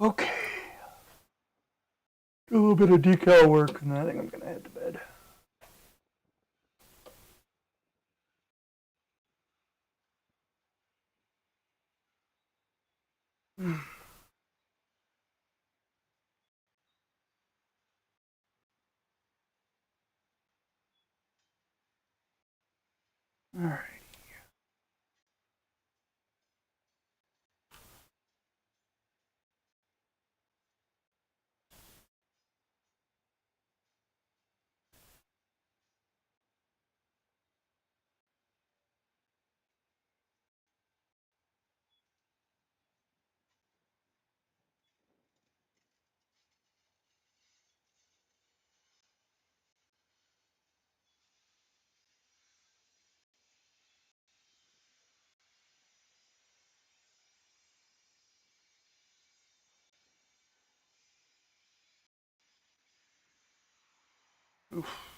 Okay. Do a little bit of decal work and then I think I'm gonna head to bed. All right. Oof.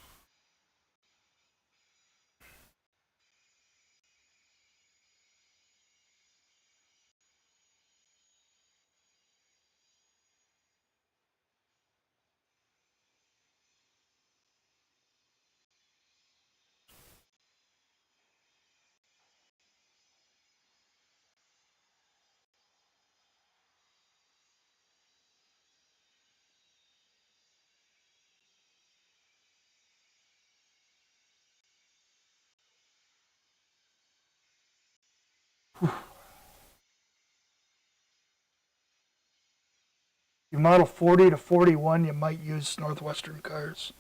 You model 40 to 41, you might use Northwestern cars.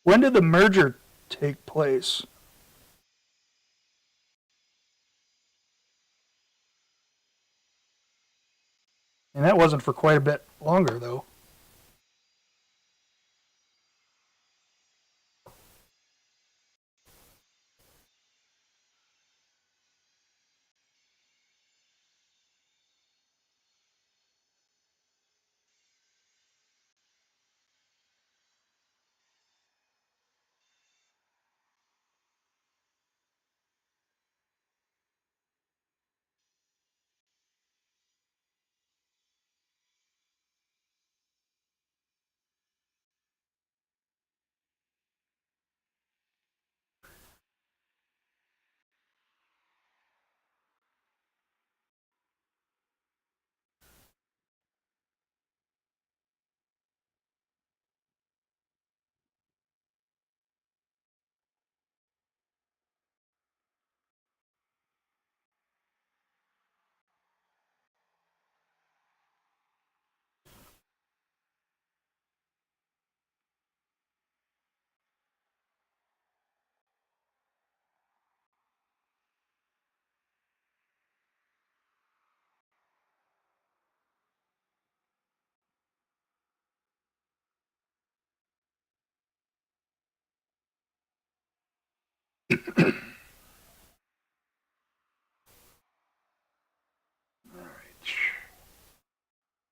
When did the merger take place? And that wasn't for quite a bit longer, though.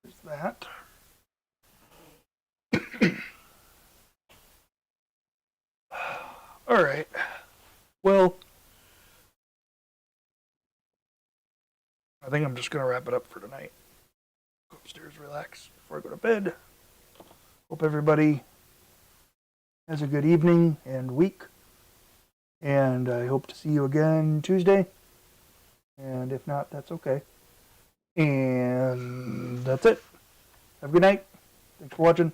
There's that. All right. Well, I think I'm just going to wrap it up for tonight. Go upstairs, relax before I go to bed. Hope everybody has a good evening and week. And I hope to see you again Tuesday. And if not, that's okay. And that's it. Have a good night. Thanks for watching.